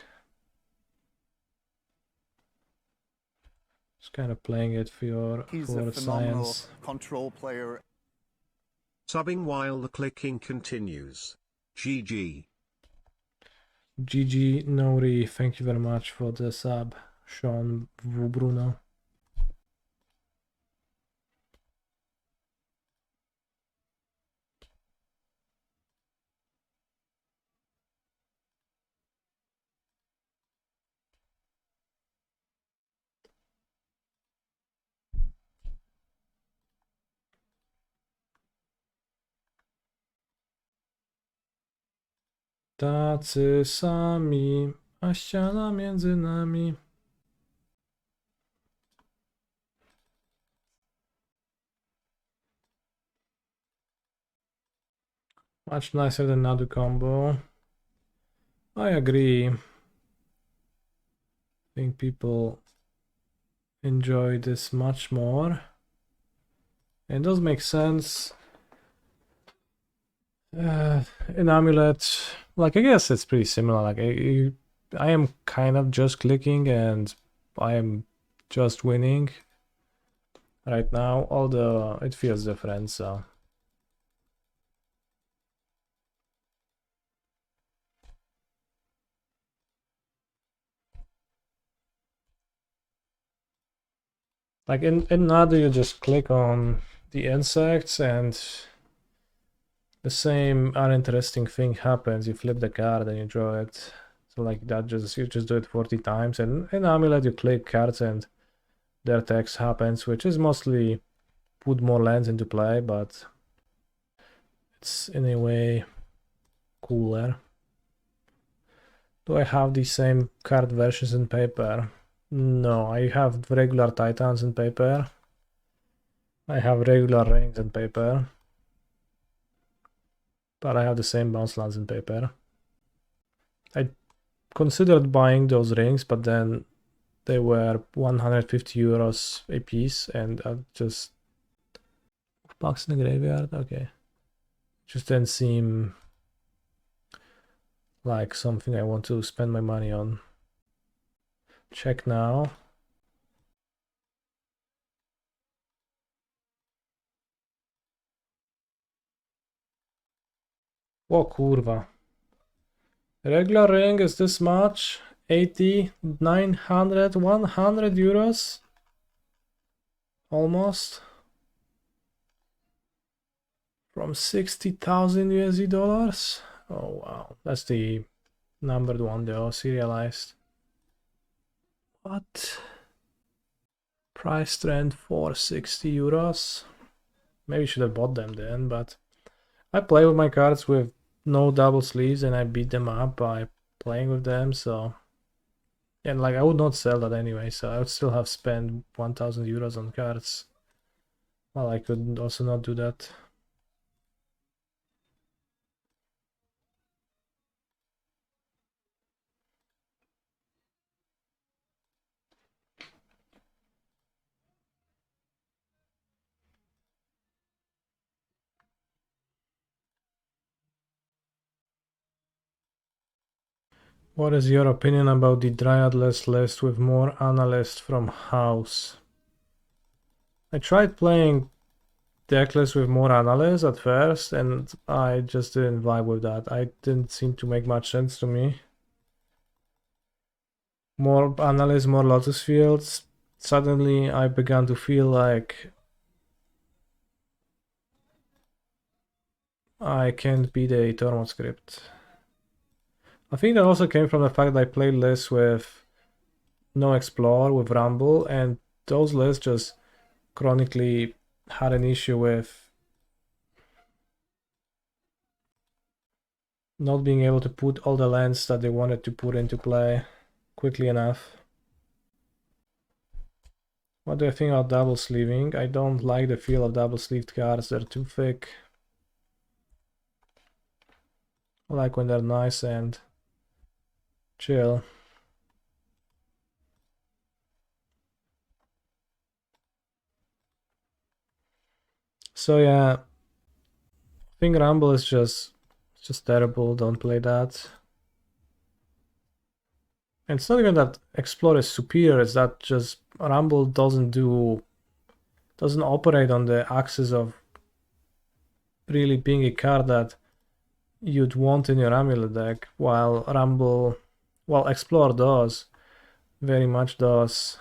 Just kind of playing it for science. Control player. Subbing while the clicking continues. GG. GG Nori, thank you very much for the sub. Sean Bruno. Tacy sami, a ściana między nami. Much nicer than Nadu combo. I agree. I think people enjoy this much more. It does make sense. In Amulet, like I guess it's pretty similar. Like I am kind of just clicking and I am just winning right now, although it feels different, so. Like in Nadu, you just click on the insects and the same uninteresting thing happens. You flip the card and you draw it. So like that, you just do it 40 times. And in Amulet, you click cards and their text happens, which is mostly put more lands into play, but it's in a way cooler. Do I have the same card versions in paper? No, I have regular Titans in paper. I have regular rings in paper. But I have the same bounce lands in paper. I considered buying those rings, but then they were 150 euros a piece, and I just... Box in the graveyard? Okay. Just didn't seem like something I want to spend my money on. Check now. O kurwa. Regular ring is this much? 80, 900, 100 euros? Almost. From 60,000 USD dollars? Oh wow, that's the numbered one though, serialized. What? Price trend 460 euros? Maybe should have bought them then, but I play with my cards with no double sleeves and I beat them up by playing with them, so... And like I would not sell that anyway, so I would still have spent 1000 euros on cards. Well, I could also not do that. What is your opinion about the Dryadless list with more analysts from house? I tried playing deckless with more analysts at first and I just didn't vibe with that. I didn't seem to make much sense to me. More analysts, more Lotus Fields. Suddenly I began to feel like I can't beat a Tormod script. I think that also came from the fact that I played lists with no Explore, with Rumble, and those lists just chronically had an issue with not being able to put all the lands that they wanted to put into play quickly enough. What do I think about double sleeving? I don't like the feel of double sleeved cards, they're too thick. I like when they're nice and chill. So yeah, I think Rumble is just terrible, don't play that. And it's not even that Explore is superior, it's that just Rumble doesn't operate on the axis of really being a card that you'd want in your Amulet deck, while Explore does. Very much does.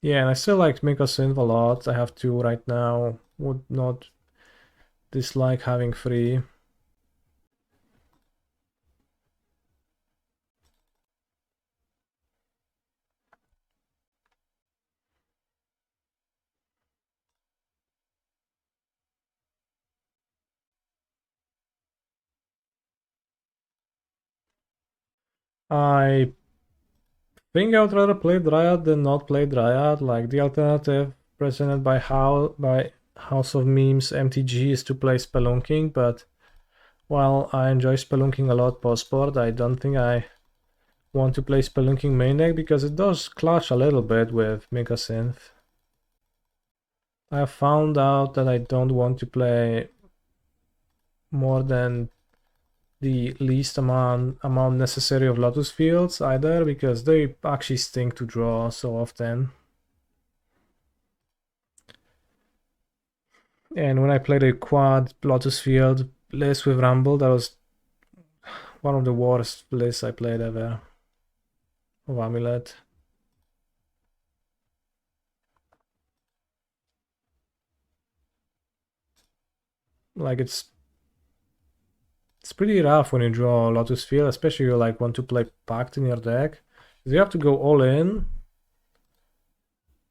Yeah, and I still like Mycosynth a lot. I have two right now. Would not dislike having three. I think I would rather play Dryad than not play Dryad. Like the alternative presented by House of Memes MTG is to play Spelunking, but while I enjoy Spelunking a lot post-board, I don't think I want to play Spelunking main deck because it does clash a little bit with Mycosynth. I have found out that I don't want to play more than the least amount necessary of Lotus Fields either, because they actually stink to draw so often. And when I played a quad Lotus Field list with Rumble, that was one of the worst lists I played ever of Amulet. Like it's pretty rough when you draw Lotus Field, especially if you like want to play Pact in your deck. You have to go all in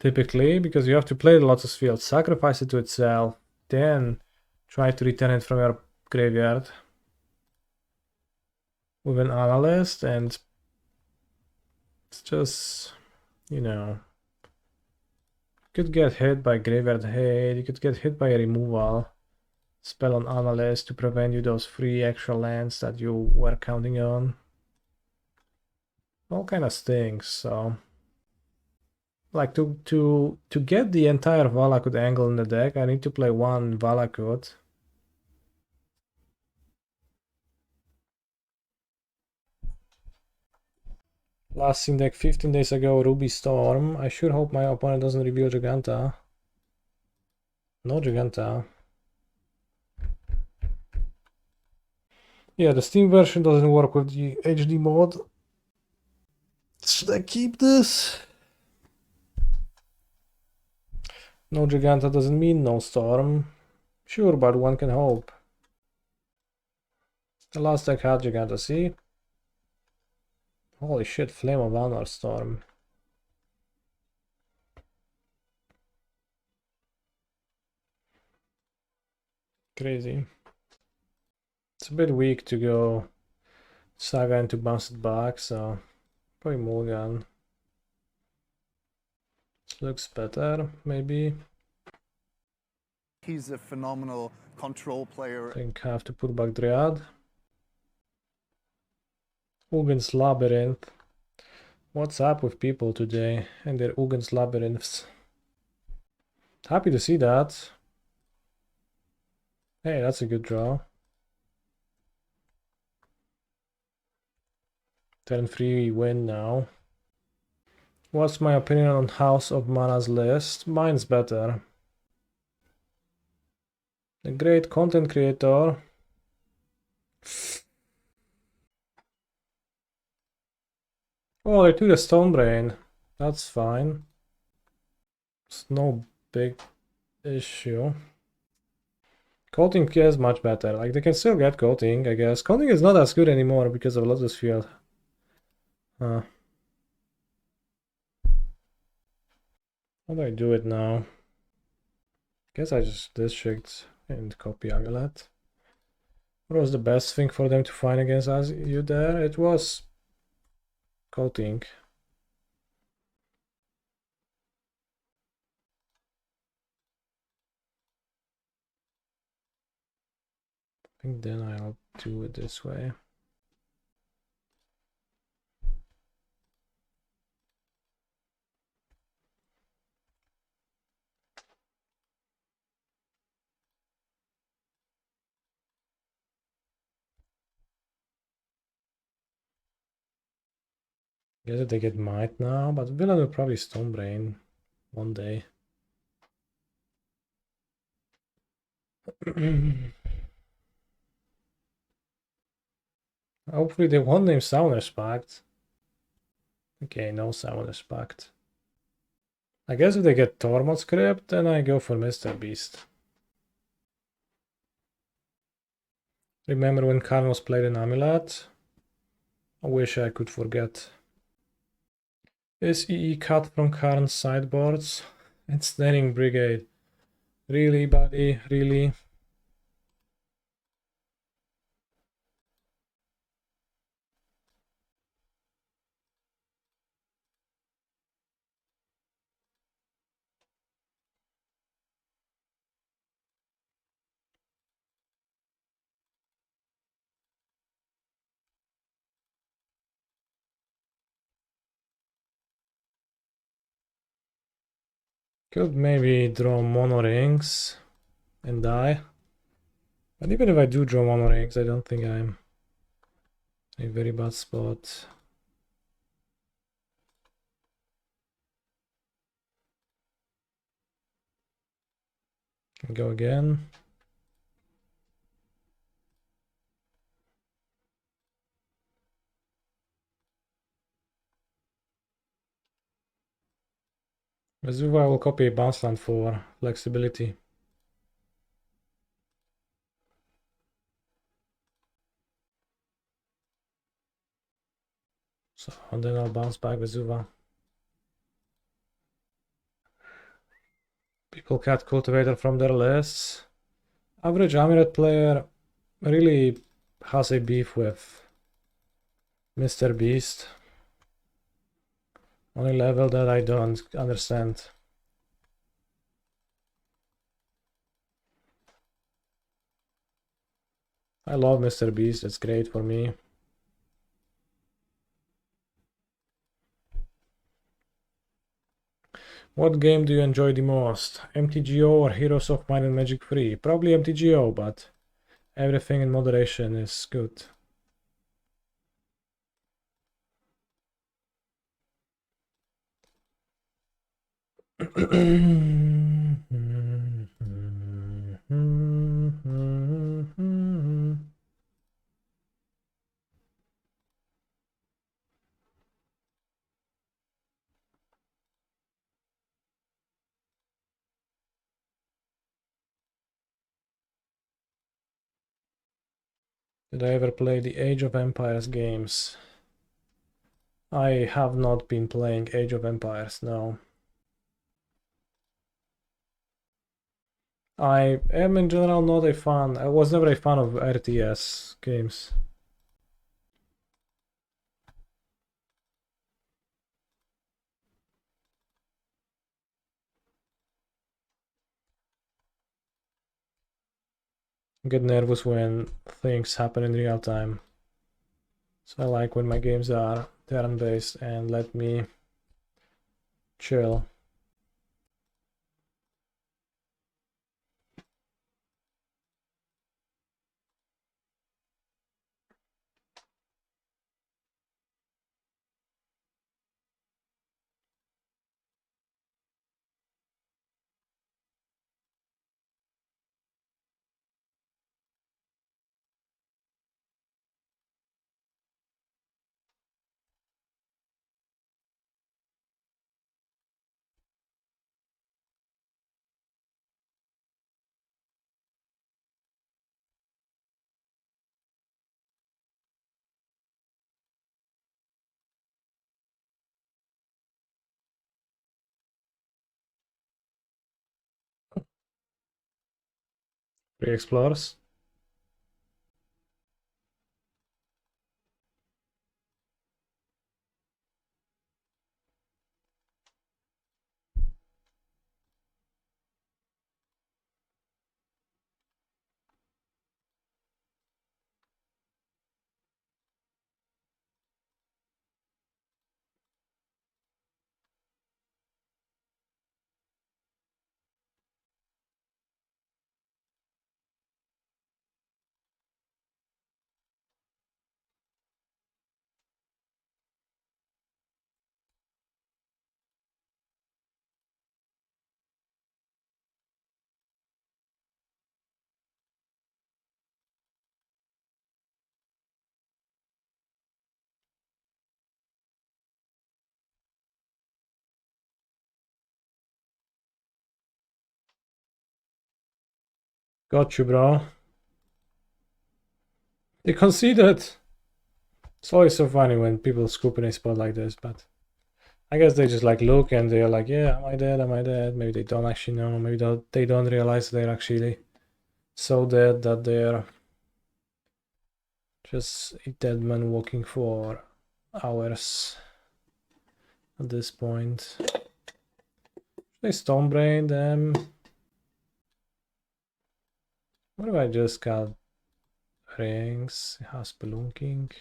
typically, because you have to play the Lotus Field, sacrifice it to itself, then try to return it from your graveyard with an Analyst, and it's just, you know, you could get hit by Graveyard Hate, you could get hit by a removal spell on Analyst to prevent you those 3 extra lands that you were counting on. All kind of stinks, so like to get the entire Valakut angle in the deck, I need to play one Valakut. Last seen deck 15 days ago, Ruby Storm. I sure hope my opponent doesn't reveal Giganta. No Giganta. Yeah, the Steam version doesn't work with the HD mode. Should I keep this? No Giganta doesn't mean no Storm. Sure, but one can hope. The last deck had Giganta, see? Holy shit, Flame of Honor Storm. Crazy. It's a bit weak to go Saga and to bounce it back, so probably Mulligan. This looks better, maybe. He's a phenomenal control player. I think I have to put back Dryad. Uggin's Labyrinth. What's up with people today and their Uggin's Labyrinths? Happy to see that. Hey, that's a good draw. Turn 3 win now. What's my opinion on House of Mana's list? Mine's better. A great content creator. Oh, they took a Stone Brain. That's fine. It's no big issue. Coating is much better. Like, they can still get coating, I guess. Coating is not as good anymore because of Lotus Field. How do I do it now? Guess I just district and copy Amulet. What was the best thing for them to find against us? You there? It was coating. I think then I'll do it this way. Guess that they get Might now, but Villain will probably Stone Brain one day. Hopefully they won't name Summoner's Pact. Okay, no Summoner's Pact. I guess if they get Tormod's Crypt, then I go for Mr. Beast. Remember when Karn played an Amulet? I wish I could forget. Is EE cut from Karn's sideboards? Ensnaring Brigade. Really, buddy? Really? Could maybe draw mono rings and die. But even if I do draw mono rings, I don't think I'm in a very bad spot. Can go again. Vesuva will copy bounce land for flexibility. So and then I'll bounce back Vesuva. People cut Cultivator from their lists. Average Amulet player really has a beef with Mr. Beast on a level that I don't understand. I love Mr. Beast, it's great for me. What game do you enjoy the most? MTGO or Heroes of Might and Magic 3? Probably MTGO, but everything in moderation is good. Did I ever play the Age of Empires games? I have not been playing Age of Empires, no. I am in general not a fan. I was never a fan of RTS games. I get nervous when things happen in real time. So I like when my games are turn-based and let me chill. Free Explorers. Got you, bro. They conceded. It's always so funny when people scoop in a spot like this, but I guess they just like look and they're like, yeah, am I dead? Am I dead? Maybe they don't actually know. Maybe they don't realize they're actually so dead that they're just a dead man walking for hours at this point. They Stonebrain them. What if I just got rings? House Spelunking.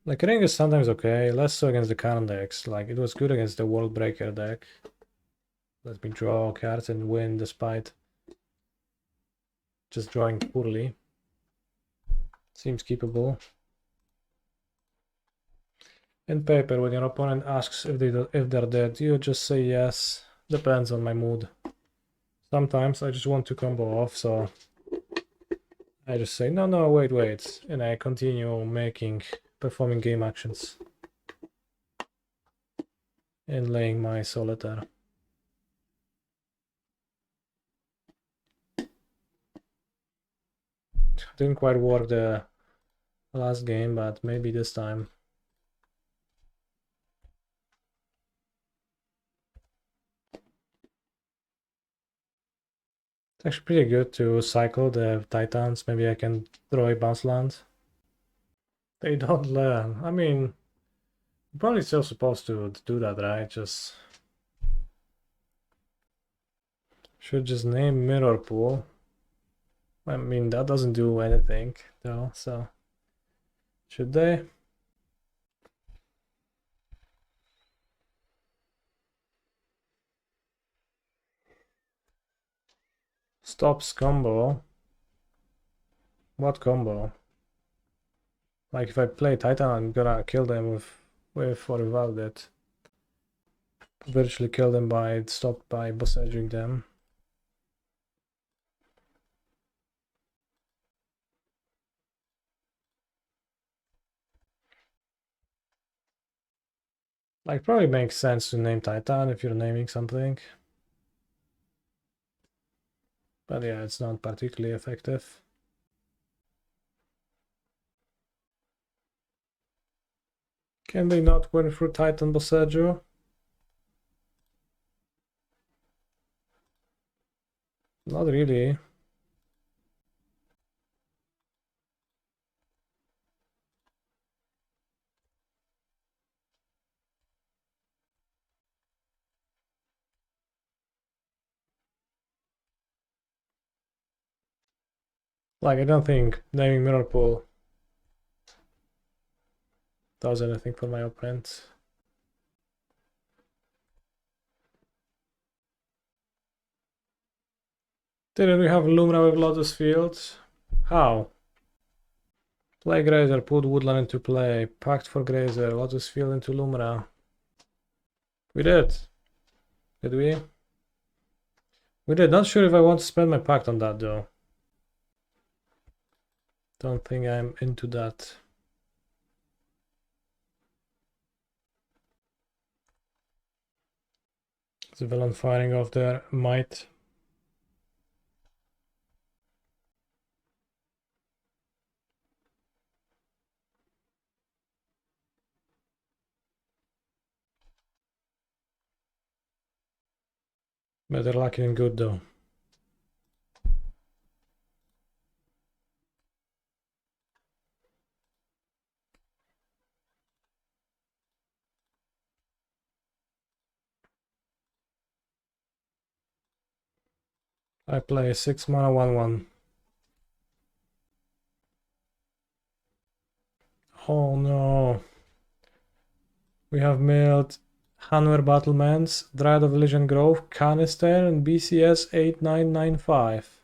Like ring is sometimes okay, less so against the current decks. Like it was good against the World Breaker deck. Let me draw cards and win despite just drawing poorly. Seems keepable. In paper, when your opponent asks if they're dead, you just say yes. Depends on my mood. Sometimes I just want to combo off, so I just say no, wait, and I continue performing game actions and laying my solitaire. Didn't quite work the last game, but maybe this time. It's actually pretty good to cycle the Titans. Maybe I can throw a bounce land. They don't learn. I mean, you're probably still supposed to do that, right? Just should just name Mirrorpool. I mean, that doesn't do anything though, so should they? Stops combo. What combo? Like if I play Titan, I'm gonna kill them with or without it. Virtually kill them by Boseiju them. Like probably makes sense to name Titan if you're naming something. But yeah, it's not particularly effective. Can they not win through Titan Boseiju? Not really. Like I don't think naming Mirrorpool does anything for my opponent. Didn't we have Lumra with Lotus Field? How? Play Grazer, put Woodland into play, Pact for Grazer, Lotus Field into Lumra. We did. Did we? We did. Not sure if I want to spend my Pact on that though. Don't think I'm into that. The villain firing off their might. Better lucky than good though. I play 6 mana 1/1. Oh no. We have milled Hanweir Battlements, Dryad of Ilysian Grove, Canister, and BCS 8995.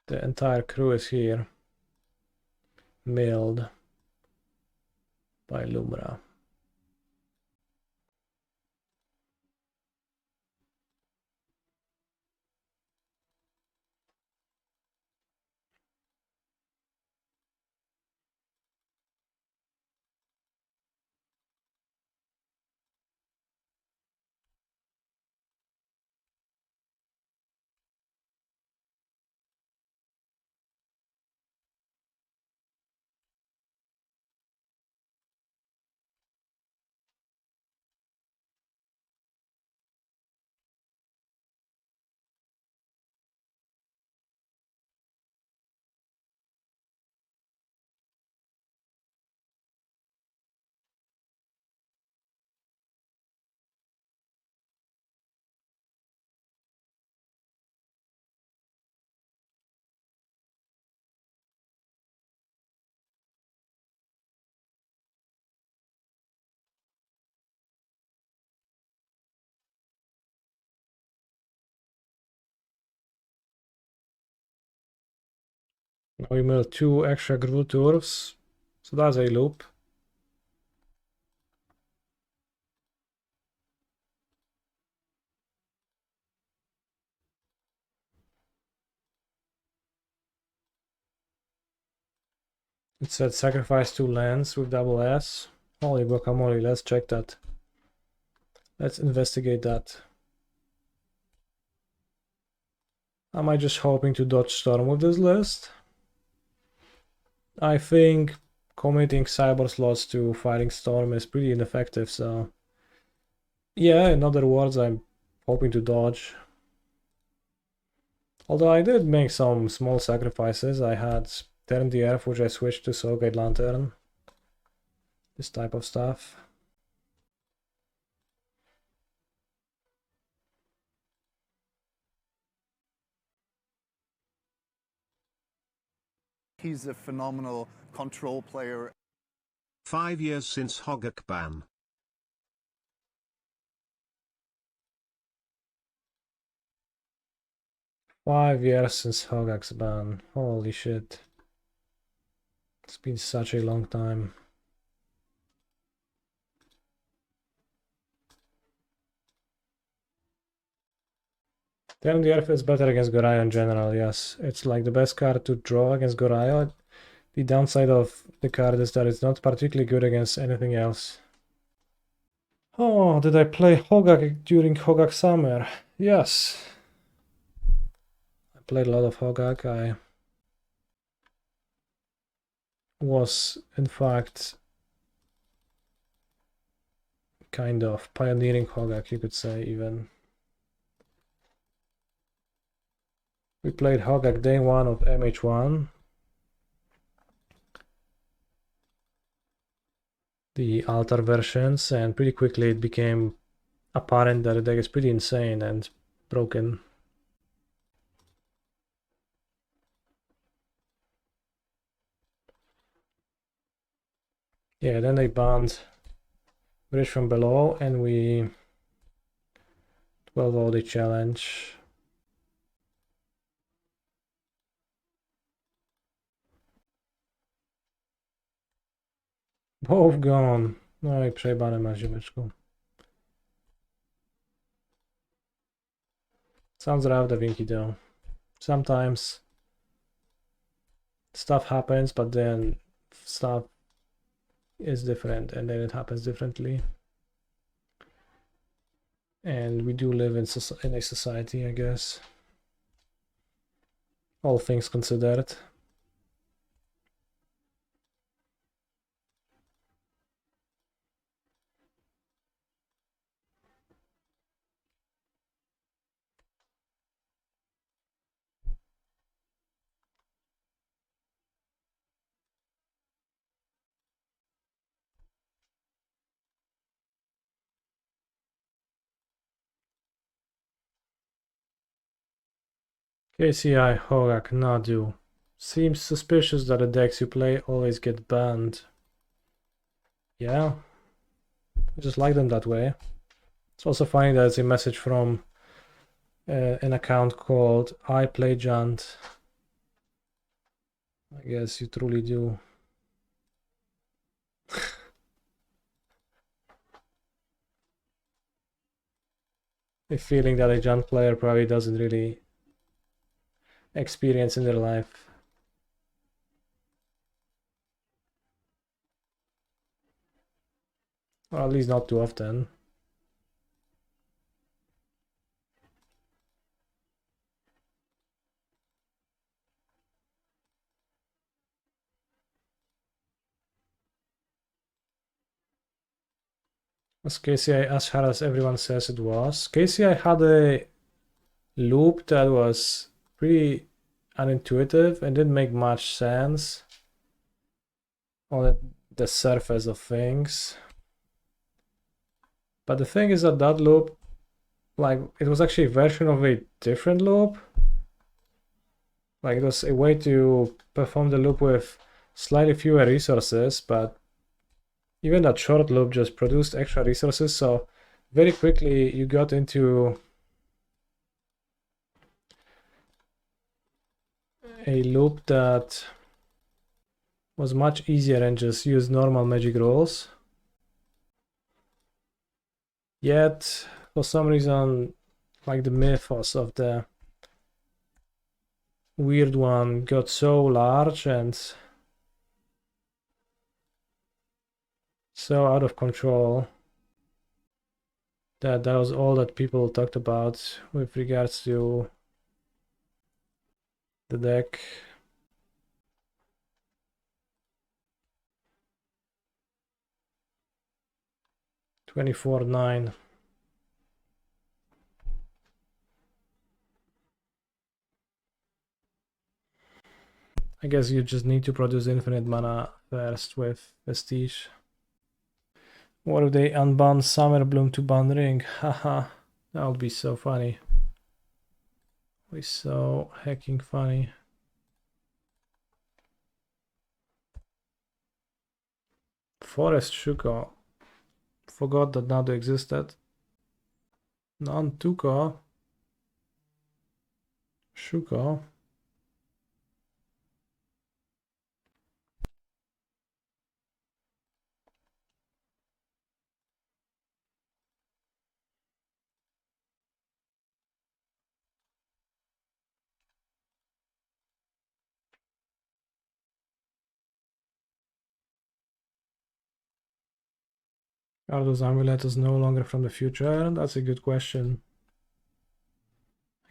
The entire crew is here. Milled by Lumra. Now we mill 2 extra Gruul Turfs, so that's a loop. It said sacrifice 2 lands with double S. Holy guacamole, let's check that. Let's investigate that. Am I just hoping to dodge Storm with this list? I think committing Cyber slots to fighting Storm is pretty ineffective, so... Yeah, in other words, I'm hoping to dodge. Although I did make some small sacrifices. I had Turn the Earth, which I switched to Soulgate Lantern. This type of stuff. He's a phenomenal control player. 5 years since Hogak ban. Five years since Hogak's ban. Holy shit. It's been such a long time. Turn the Earth is better against Goraya in general, yes. It's like the best card to draw against Goraya. The downside of the card is that it's not particularly good against anything else. Oh, did I play Hogak during Hogak Summer? Yes. I played a lot of Hogak. I was, in fact, kind of pioneering Hogak, you could say, even. We played Hogak day 1 of MH1. The altar versions, and pretty quickly it became apparent that the deck is pretty insane and broken. Yeah, then they banned Bridge from Bellow, and we 12-0 the challenge. Both gone. No i przejebane masz, ziomeczku. Sounds rough, the Vinky though. Sometimes stuff happens, but then stuff is different, and then it happens differently. And we do live in a society, I guess. All things considered. KCI Hogak Nadu. Seems suspicious that the decks you play always get banned. Yeah, I just like them that way. It's also funny that it's a message from an account called I Play Jant. I guess you truly do. A feeling that a Jant player probably doesn't really experience in their life. Or at least not too often. Was KCI as hard as everyone says it was? KCI had a loop that was pretty unintuitive and didn't make much sense on the surface of things. But the thing is that that loop, like, it was actually a version of a different loop. Like, it was a way to perform the loop with slightly fewer resources, but even that short loop just produced extra resources, so very quickly you got into a loop that was much easier and just use normal magic rolls. Yet, for some reason, like the mythos of the weird one got so large and so out of control that that was all that people talked about with regards to the deck. $24.9. I guess you just need to produce infinite mana first with Vestige. What if they unban Summer Bloom to ban Ring? Haha, that would be so funny. Be so hecking funny. Forest Shuko. Forgot that Nadu existed. Nantuko. Shuko. Are those amuletos no longer from the future? That's a good question.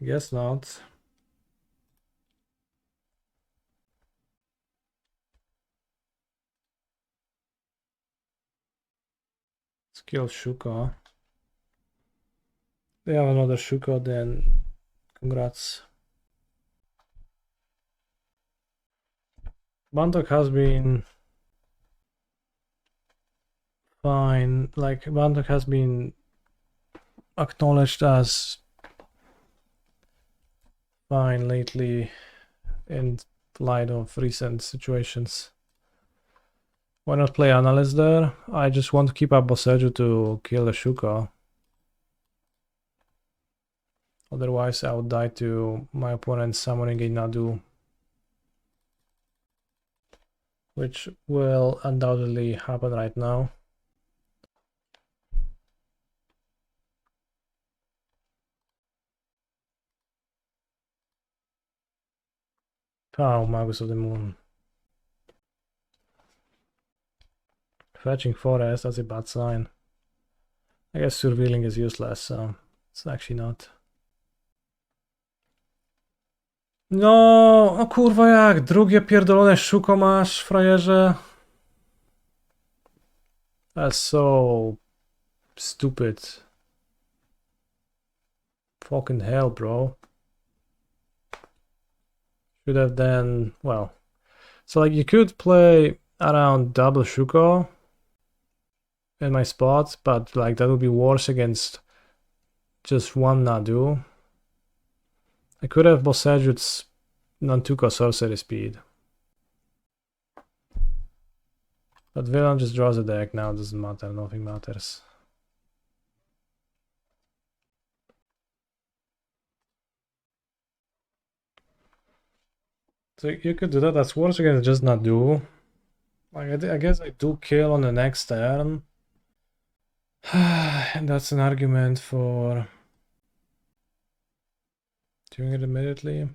I guess not. Skill Shuko. They have another Shuko, then congrats. Bantok has been fine. Like, Bantok has been acknowledged as fine lately in light of recent situations. Why not play Analyst there? I just want to keep up Boseiju to kill the Shuko. Otherwise I would die to my opponent summoning a Nadu, which will undoubtedly happen right now. Oh, Magus of the Moon. Fetching Forest, that's a bad sign. I guess Surveilling is useless, so it's actually not. No, o kurwa jak, drugie pierdolone Shuko masz, frajerze. That's so stupid. Fucking hell, bro. Should have then, well, so like you could play around double Shuko in my spot, but like that would be worse against just one Nadu. I could have Boseiju's Nantuko sorcery speed. But Villain just draws a deck now, it doesn't matter, nothing matters. So you could do that, that's worse against just Nadu. Like I guess I do kill on the next turn. And that's an argument for doing it immediately.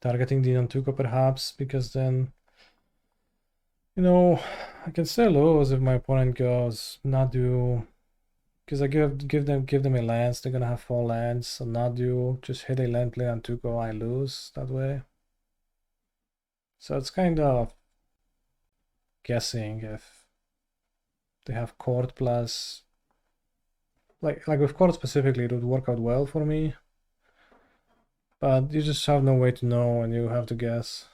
Targeting the Nantuko perhaps, because then, you know, I can still lose if my opponent goes Nadu, because I give them a lance, they're gonna have 4 lands, so Nadu, just hit a land, play Nantuko, I lose that way. So it's kind of guessing if they have Court plus, like with Court specifically, it would work out well for me. But you just have no way to know and you have to guess,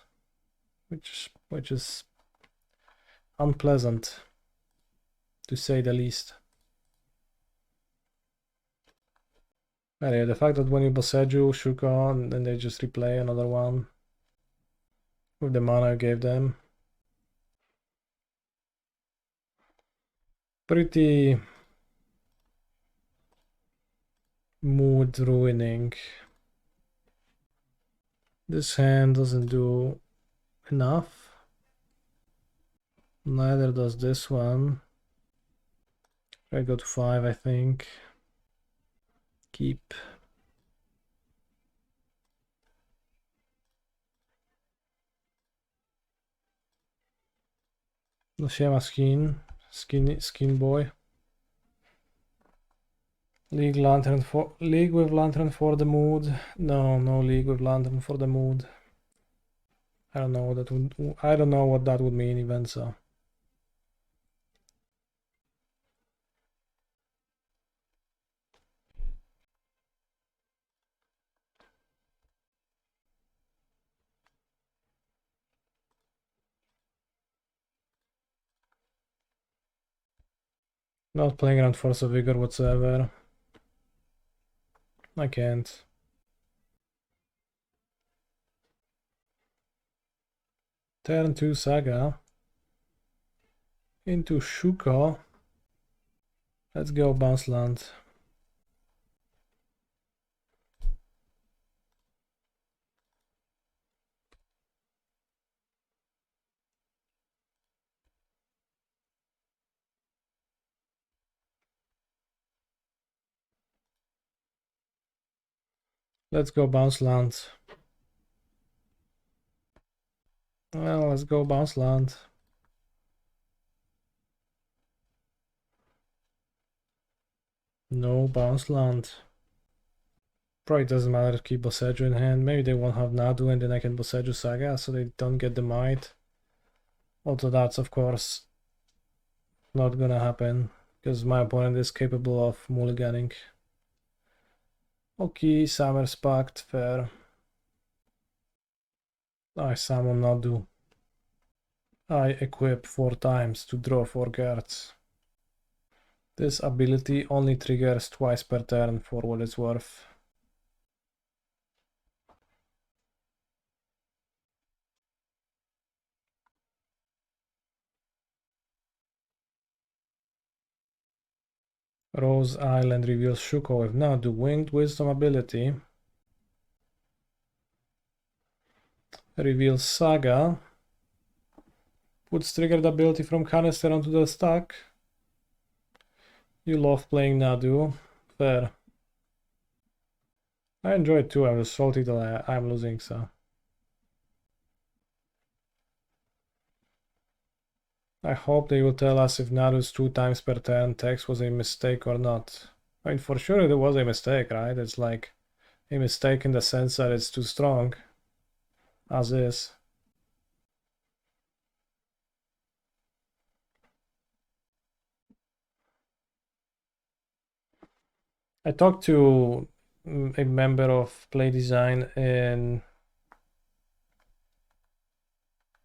which is unpleasant, to say the least. Anyway, the fact that when you Boseiju, Shuko, and then they just replay another one with the mana you gave them. Pretty mood ruining. This hand doesn't do enough. Neither does this one. I go to 5, I think. Keep. No siema skin boy. League with lantern for the mood. No league with lantern for the mood. I don't know what that would mean even so. Not playing around Force of Vigor whatsoever. I can't. Turn 2 Saga. Into Shuko. Let's go bounce land. Let's go bounce land. Well, let's go bounce land. No bounce land. Probably doesn't matter to keep Boseiju in hand. Maybe they won't have Nadu and then I can Boseiju Saga so they don't get the might. Although that's of course not gonna happen because my opponent is capable of mulliganing. Okay, Summer's Pact, fair. I summon Nadu. I equip 4 times to draw 4 cards. This ability only triggers twice per turn for what it's worth. Rose Island reveals Shuko with Nadu. Winged Wisdom ability reveals Saga. Puts triggered ability from canister onto the stack. You love playing Nadu. Fair. I enjoy it too. I'm just salty that I'm losing, so. I hope they will tell us if Nadu's 2 times per turn text was a mistake or not. I mean, for sure it was a mistake, right? It's like a mistake in the sense that it's too strong, as is. I talked to a member of Play Design in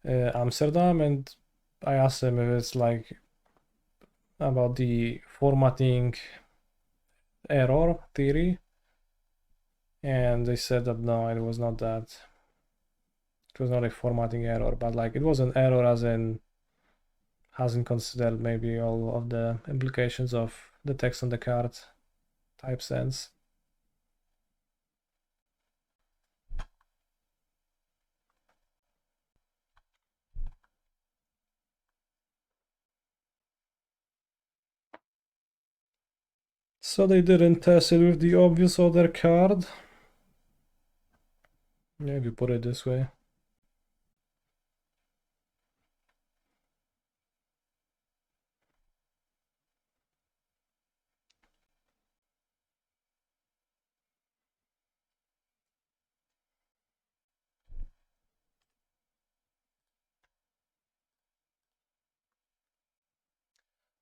Amsterdam, and I asked him if it's like about the formatting error theory, and they said that no, it was not that. It was not a formatting error, but like it was an error as in hasn't considered maybe all of the implications of the text on the card type sense. So they didn't test it with the obvious other card. Maybe put it this way.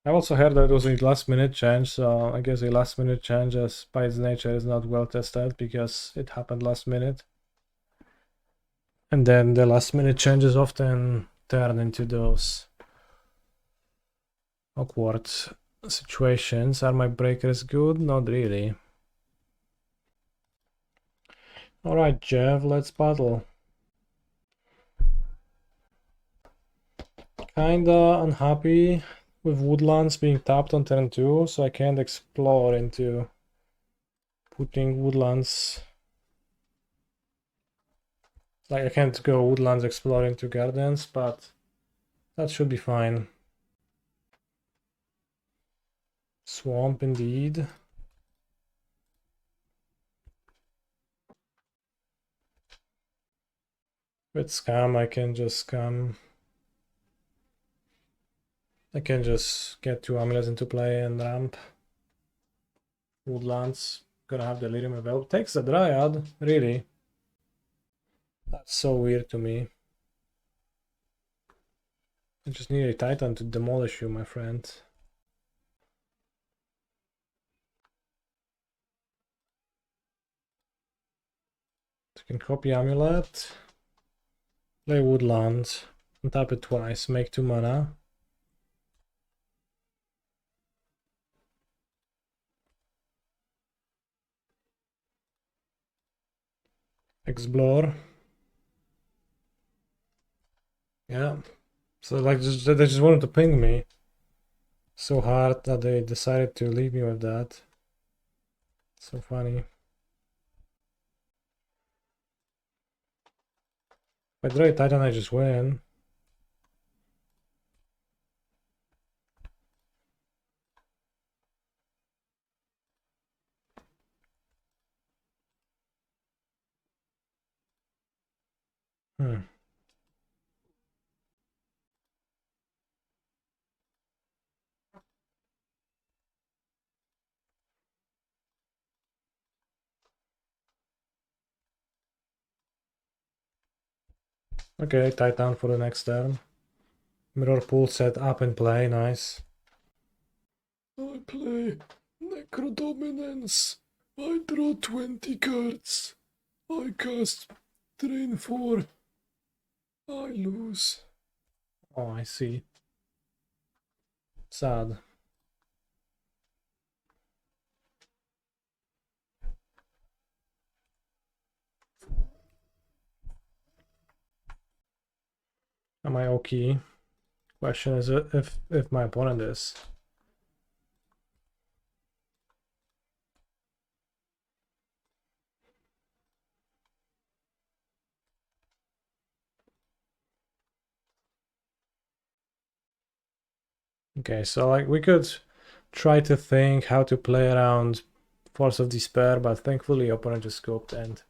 I also heard that it was a last minute change, so I guess a last minute change as by its nature is not well tested because it happened last minute. And then the last minute changes often turn into those awkward situations. Are my breakers good? Not really. Alright, Jeff, let's battle. Kinda unhappy with woodlands being tapped on turn 2, so I can't explore into putting woodlands. Like I can't go woodlands exploring to gardens, but that should be fine. Swamp indeed. With scam, I can just scam. I can just get 2 amulets into play and ramp. Woodlands. Gonna have Delirium available. Takes the Dryad, really. That's so weird to me. I just need a Titan to demolish you, my friend. You can copy Amulet. Play Woodlands. Tap it twice. Make 2 mana. Explore. Yeah. So like they just wanted to ping me so hard that they decided to leave me with that. So funny. If I draw a Titan, I just win. Okay, Titan for the next turn. Mirrorpool set up and play, nice. I play Necrodominance. I draw 20 cards. I cast Drain 4. I lose. Oh, I see. Sad. Am I okay? Question is if my opponent is. Okay, so like we could try to think how to play around Force of Despair, but thankfully opponent just scoped and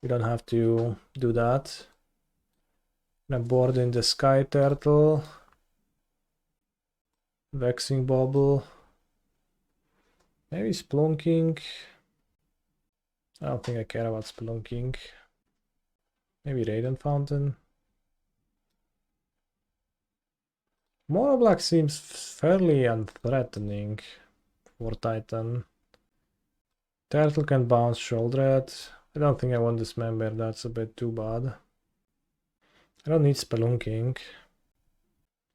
we don't have to do that. I'm board in the Skyturtle. Vexing Bauble. Maybe Splunking. I don't think I care about Splunking. Maybe Radiant Fountain. Mono Black seems fairly unthreatening for Titan. Turtle can bounce Shouldered. I don't think I want Dismember, that's a bit too bad. I don't need Spelunking.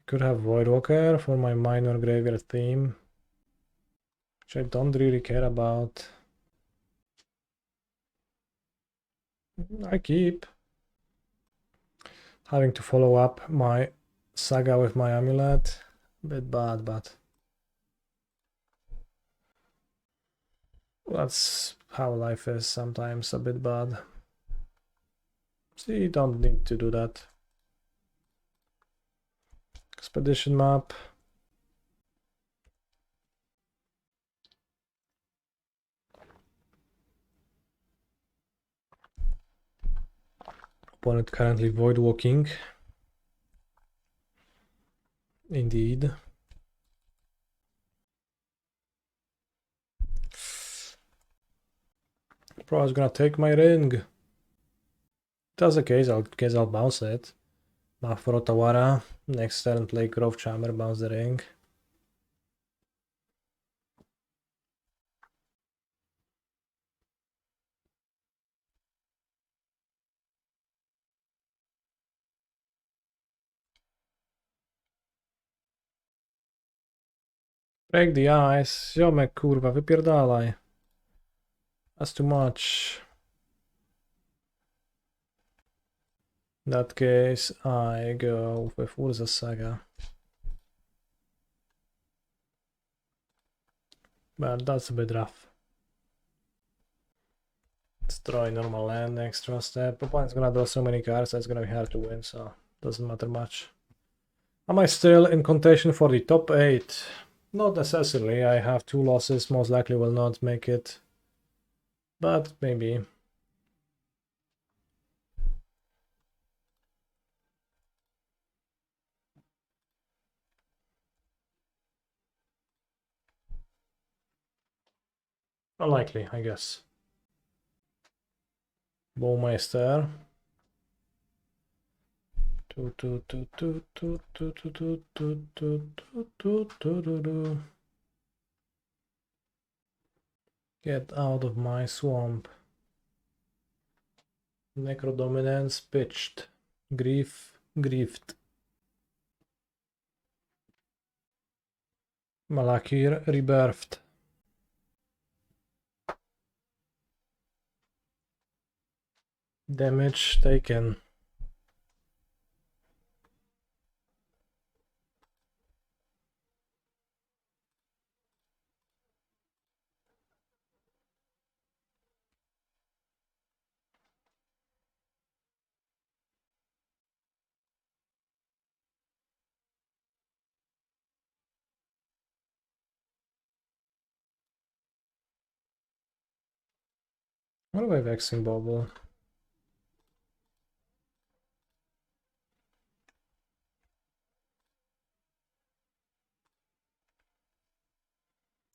Could have Voidwalker for my minor graveyard theme, which I don't really care about. I keep having to follow up my Saga with my Amulet. A bit bad, but that's how life is, sometimes a bit bad. See, you don't need to do that. Expedition map. Opponent currently void walking. Indeed. Pro is gonna take my ring. If that's the case, I'll bounce it. Map for Otawara. Next turn play Grove Chamber, bounce the ring. Break the ice. Ziomek, kurwa, wypierdalaj. That's too much. In that case, I go with Urza Saga. But that's a bit rough. destroy normal land next draw step. Opponent's gonna draw so many cards that it's gonna be hard to win, so doesn't matter much. Am I still in contention for the top 8? Not necessarily. I have 2 losses, most likely will not make it. But maybe. Unlikely, I guess. Bowmeister. Get out of my swamp. Necrodominance pitched. Grief griefed. Malakir rebirthed. Damage taken. What about Vexing Bubble?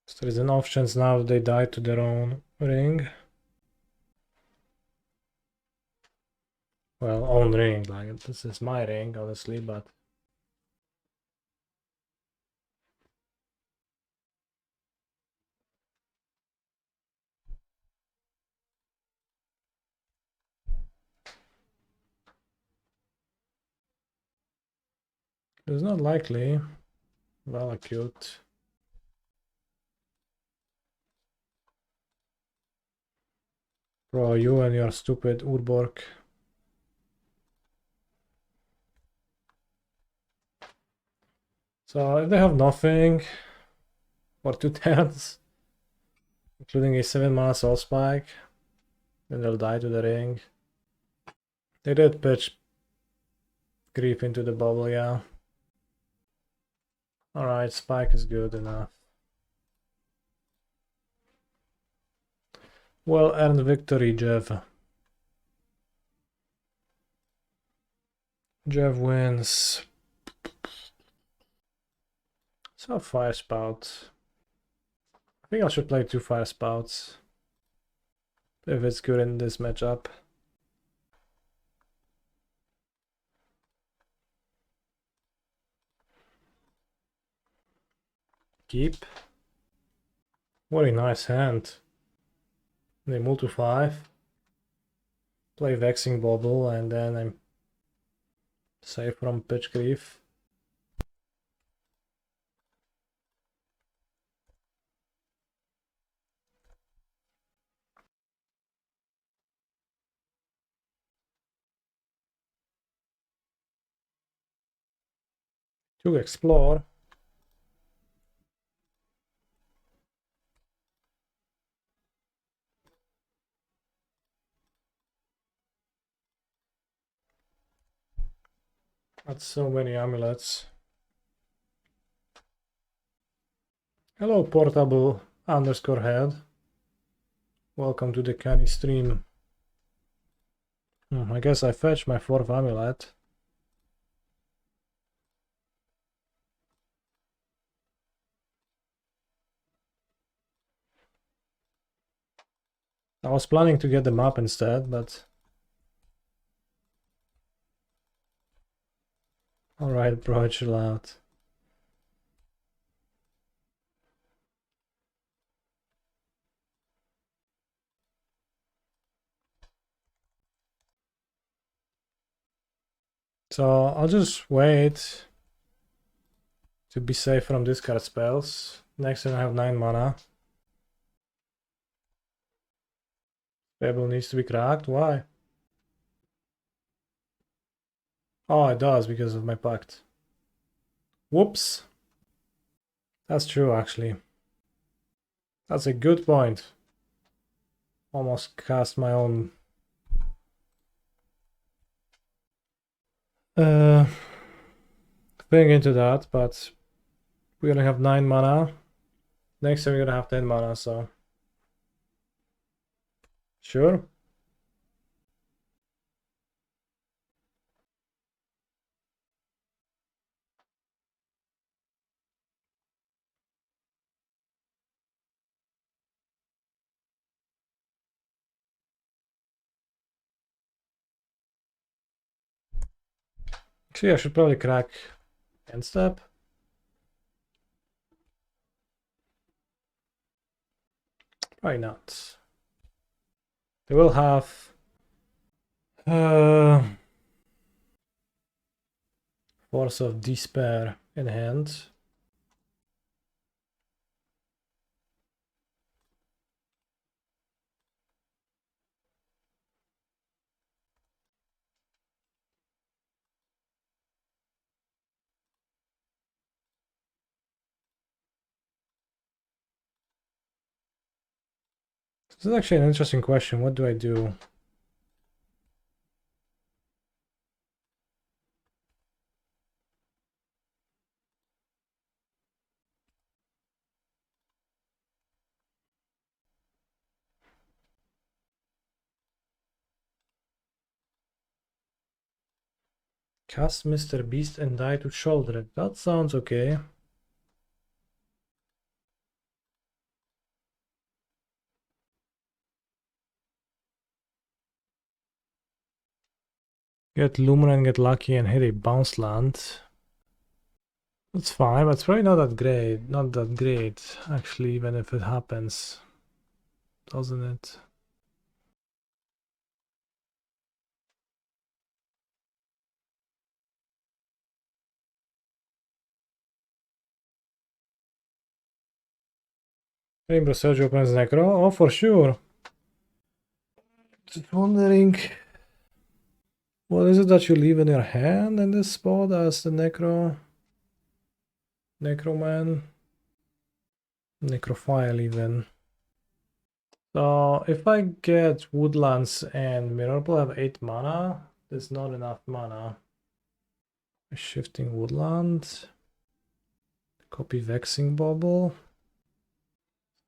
So there is an off chance now they die to their own ring. Well, own ring, like this is my ring, honestly, but it's not likely. Valakut. Bro, you and your stupid Urborg. So if they have nothing for 2 turns, including a 7-mana Soul Spike, then they'll die to the ring. They did pitch Grief into the bubble, yeah. Alright, Spike is good enough. Well earned victory, Jeff. Jeff wins. So Fire Spout. I think I should play 2 Fire Spouts if it's good in this matchup. Keep. What a nice hand. They move to 5. Play Vexing Bubble and then I'm safe from pitch grief. To explore. That's so many amulets. Hello, portable underscore head. Welcome to the canny stream. I guess I fetched my 4th amulet. I was planning to get the map instead, but... Alright, bro, chill out. So I'll just wait to be safe from discard spells. Next turn I have 9 mana. Table needs to be cracked. Why? Oh, it does because of my pact. Whoops. That's true, actually. That's a good point. almost cast my own thing into that, but we only have 9 mana. Next time we're gonna have 10 mana, so sure. Actually, I should probably crack end step. Why not? They will have Force of Despair in hand. This is actually an interesting question. What do I do? Cast Mr. Beast and die to shoulder it. That sounds okay. Get Lumra and get lucky and hit a bounce land. That's fine, but it's probably not that great. Not that great, actually, even if it happens. Doesn't it? Boseiju opens Necro? Oh, for sure. Just wondering, what is it that you leave in your hand in this spot as the Necroman? Necrophile even. So if I get Woodlands and Mirrorpool, I have 8 mana. There's not enough mana. Shifting Woodland. Copy Vexing Bubble.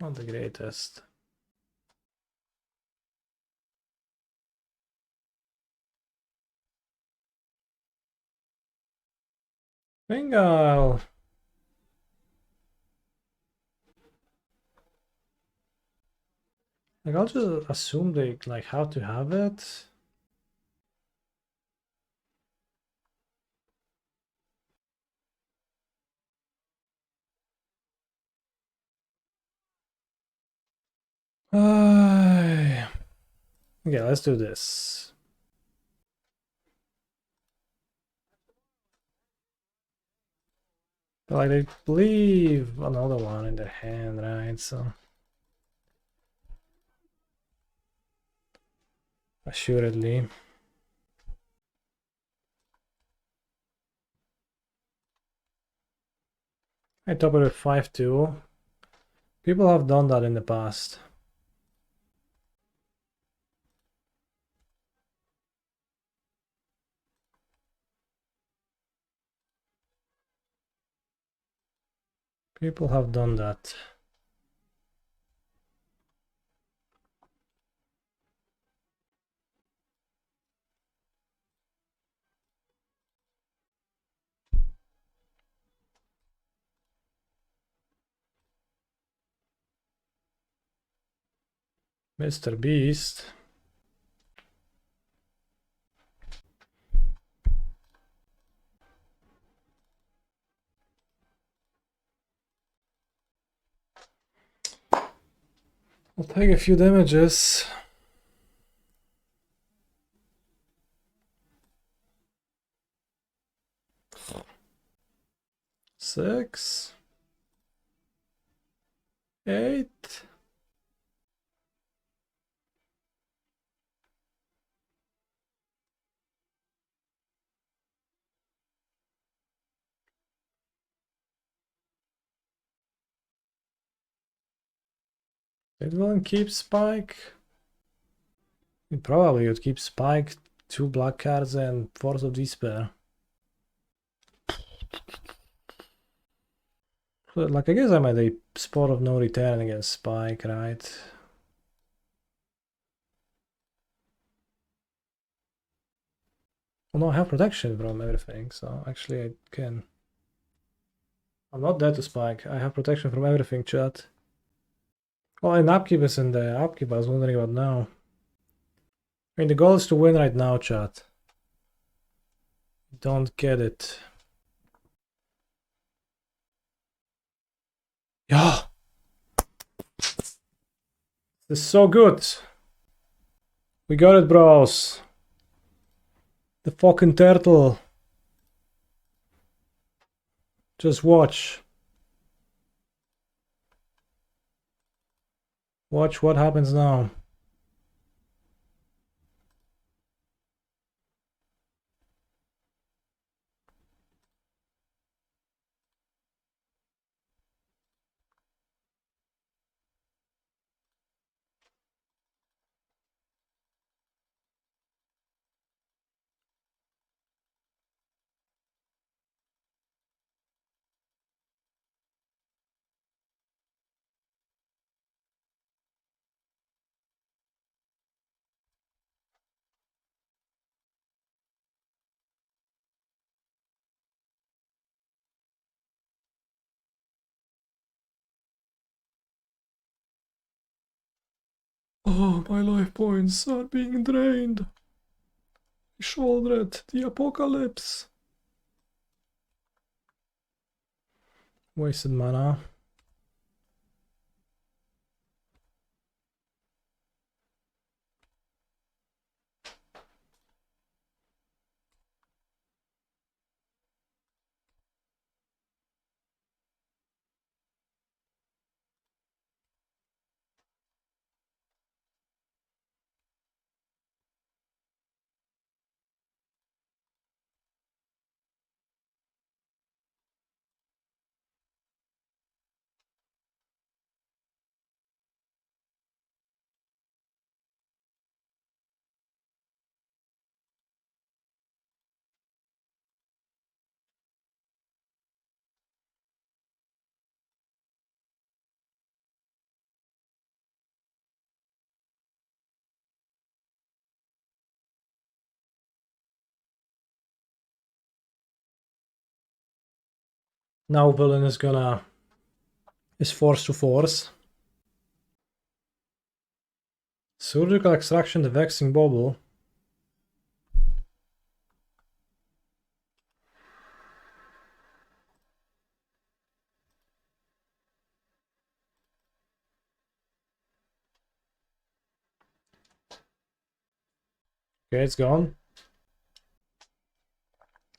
Not the greatest. I think I'll just assume they like how to have it. Okay, let's do this. Like they leave another one in their hand, right? So assuredly. I top it with 5-2. People have done that in the past. People have done that. Mr. Beast. I'll take a few damages. Six. 8. It will keep Spike. Probably you'd keep Spike, 2 black cards, and Force of Despair. Like, I guess I'm at a spot of no return against Spike, right? Well, no, I have protection from everything, so actually I can. I'm not dead to Spike. I have protection from everything, chat. Oh, and Upkeep is in the Upkeep I was wondering about now. I mean, the goal is to win right now, chat. Don't get it. Yeah! This is so good! We got it, bros! The fucking turtle! Just watch. Watch what happens now. Oh, my life points are being drained. Shouldered the apocalypse. Wasted mana. Now villain is forced to force. Surgical extraction, the vexing bauble. Okay, it's gone.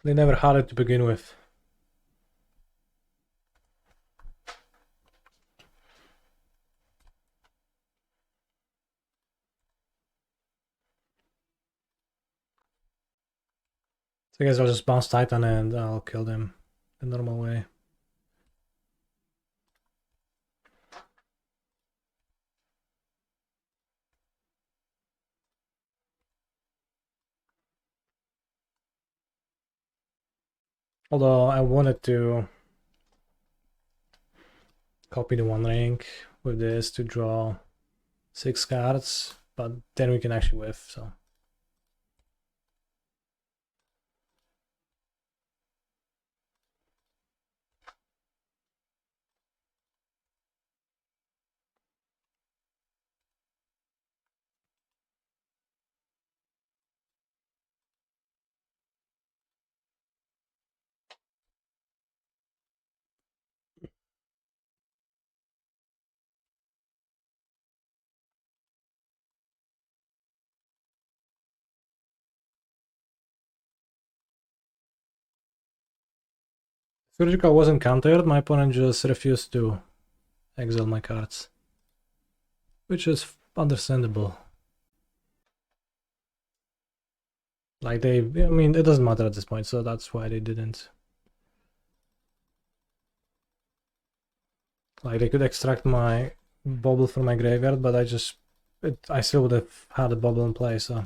They never had it to begin with. So I guess I'll just bounce Titan and I'll kill them the normal way. Although I wanted to copy the One Ring with this to draw 6 cards, but then we can actually whiff, so. Surgical wasn't countered, my opponent just refused to exile my cards. Which is understandable. Like I mean, it doesn't matter at this point, so that's why they didn't. Like they could extract my bauble from my graveyard, but I just I still would have had a bubble in play, so.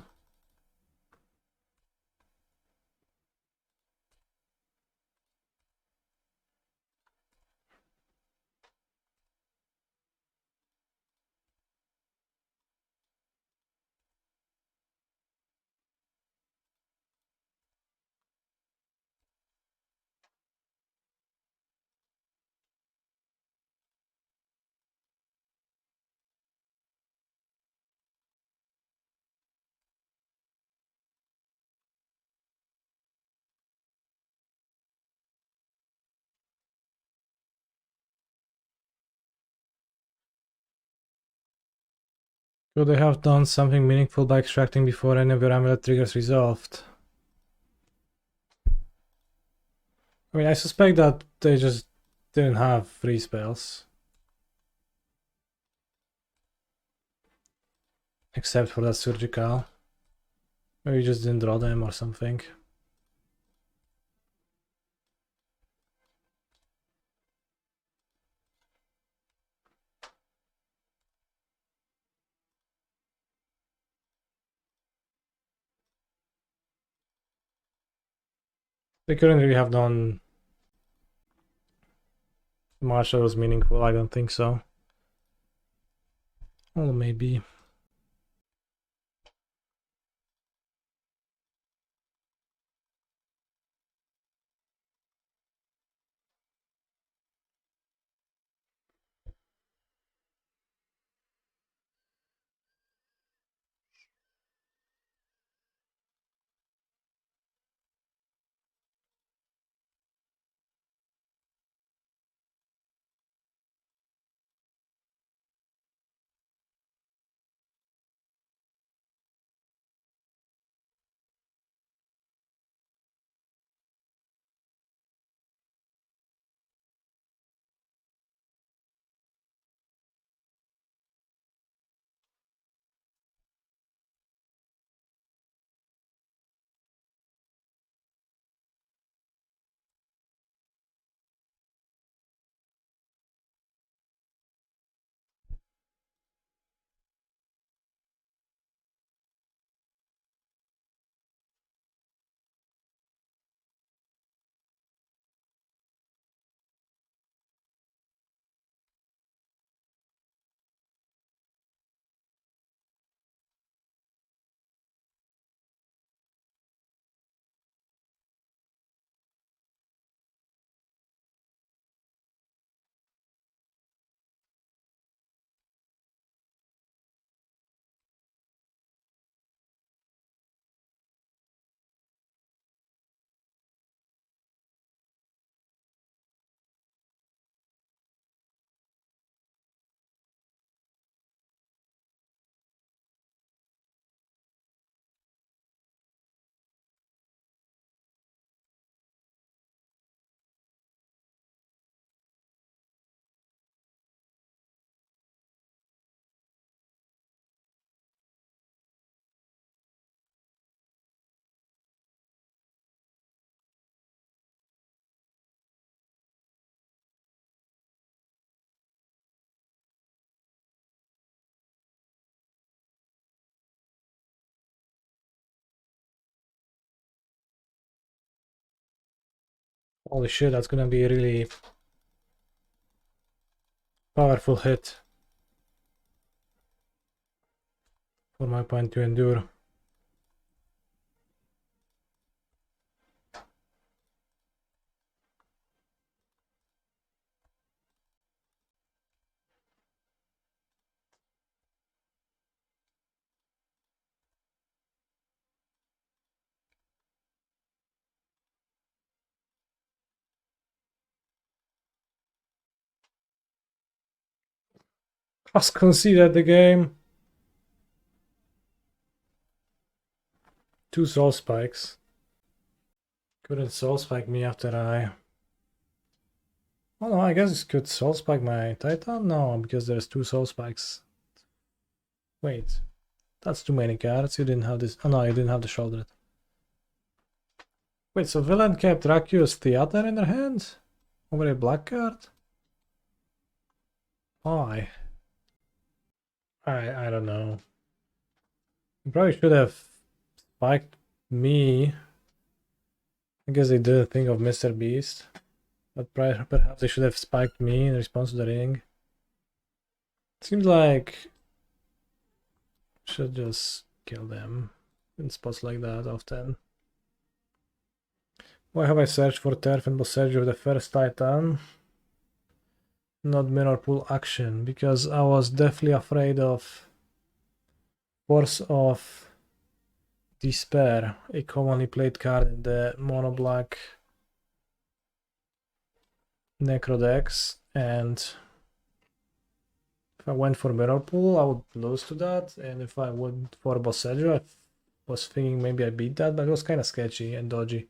Could they have done something meaningful by extracting before any of your amulet triggers resolved? I mean, I suspect that they just didn't have free spells. Except for that surgical. Maybe you just didn't draw them or something. They couldn't really have done much that was meaningful, I don't think so. Well, maybe. Holy shit, that's gonna be a really powerful hit for my point to endure. Just conceded the game. 2 soul spikes. Couldn't soul spike me after I... Oh no, I guess it could soul spike my Titan? No, because there's 2 soul spikes. Wait, that's too many cards. You didn't have this. Oh no, you didn't have the shoulder. Wait, so villain kept Raku's Theater in their hands? Over a black card? Why? I don't know. You probably should have spiked me. I guess they did think of Mr. Beast. But perhaps they should have spiked me in response to the ring. Seems like should just kill them in spots like that often. Why have I searched for Turf and Boseiju with the first Titan? Not Mirrorpool action, because I was definitely afraid of Force of Despair, a commonly played card in the mono black Necro decks, and if I went for Mirrorpool, I would lose to that, and if I went for Boseiju, I was thinking maybe I beat that, but it was kind of sketchy and dodgy.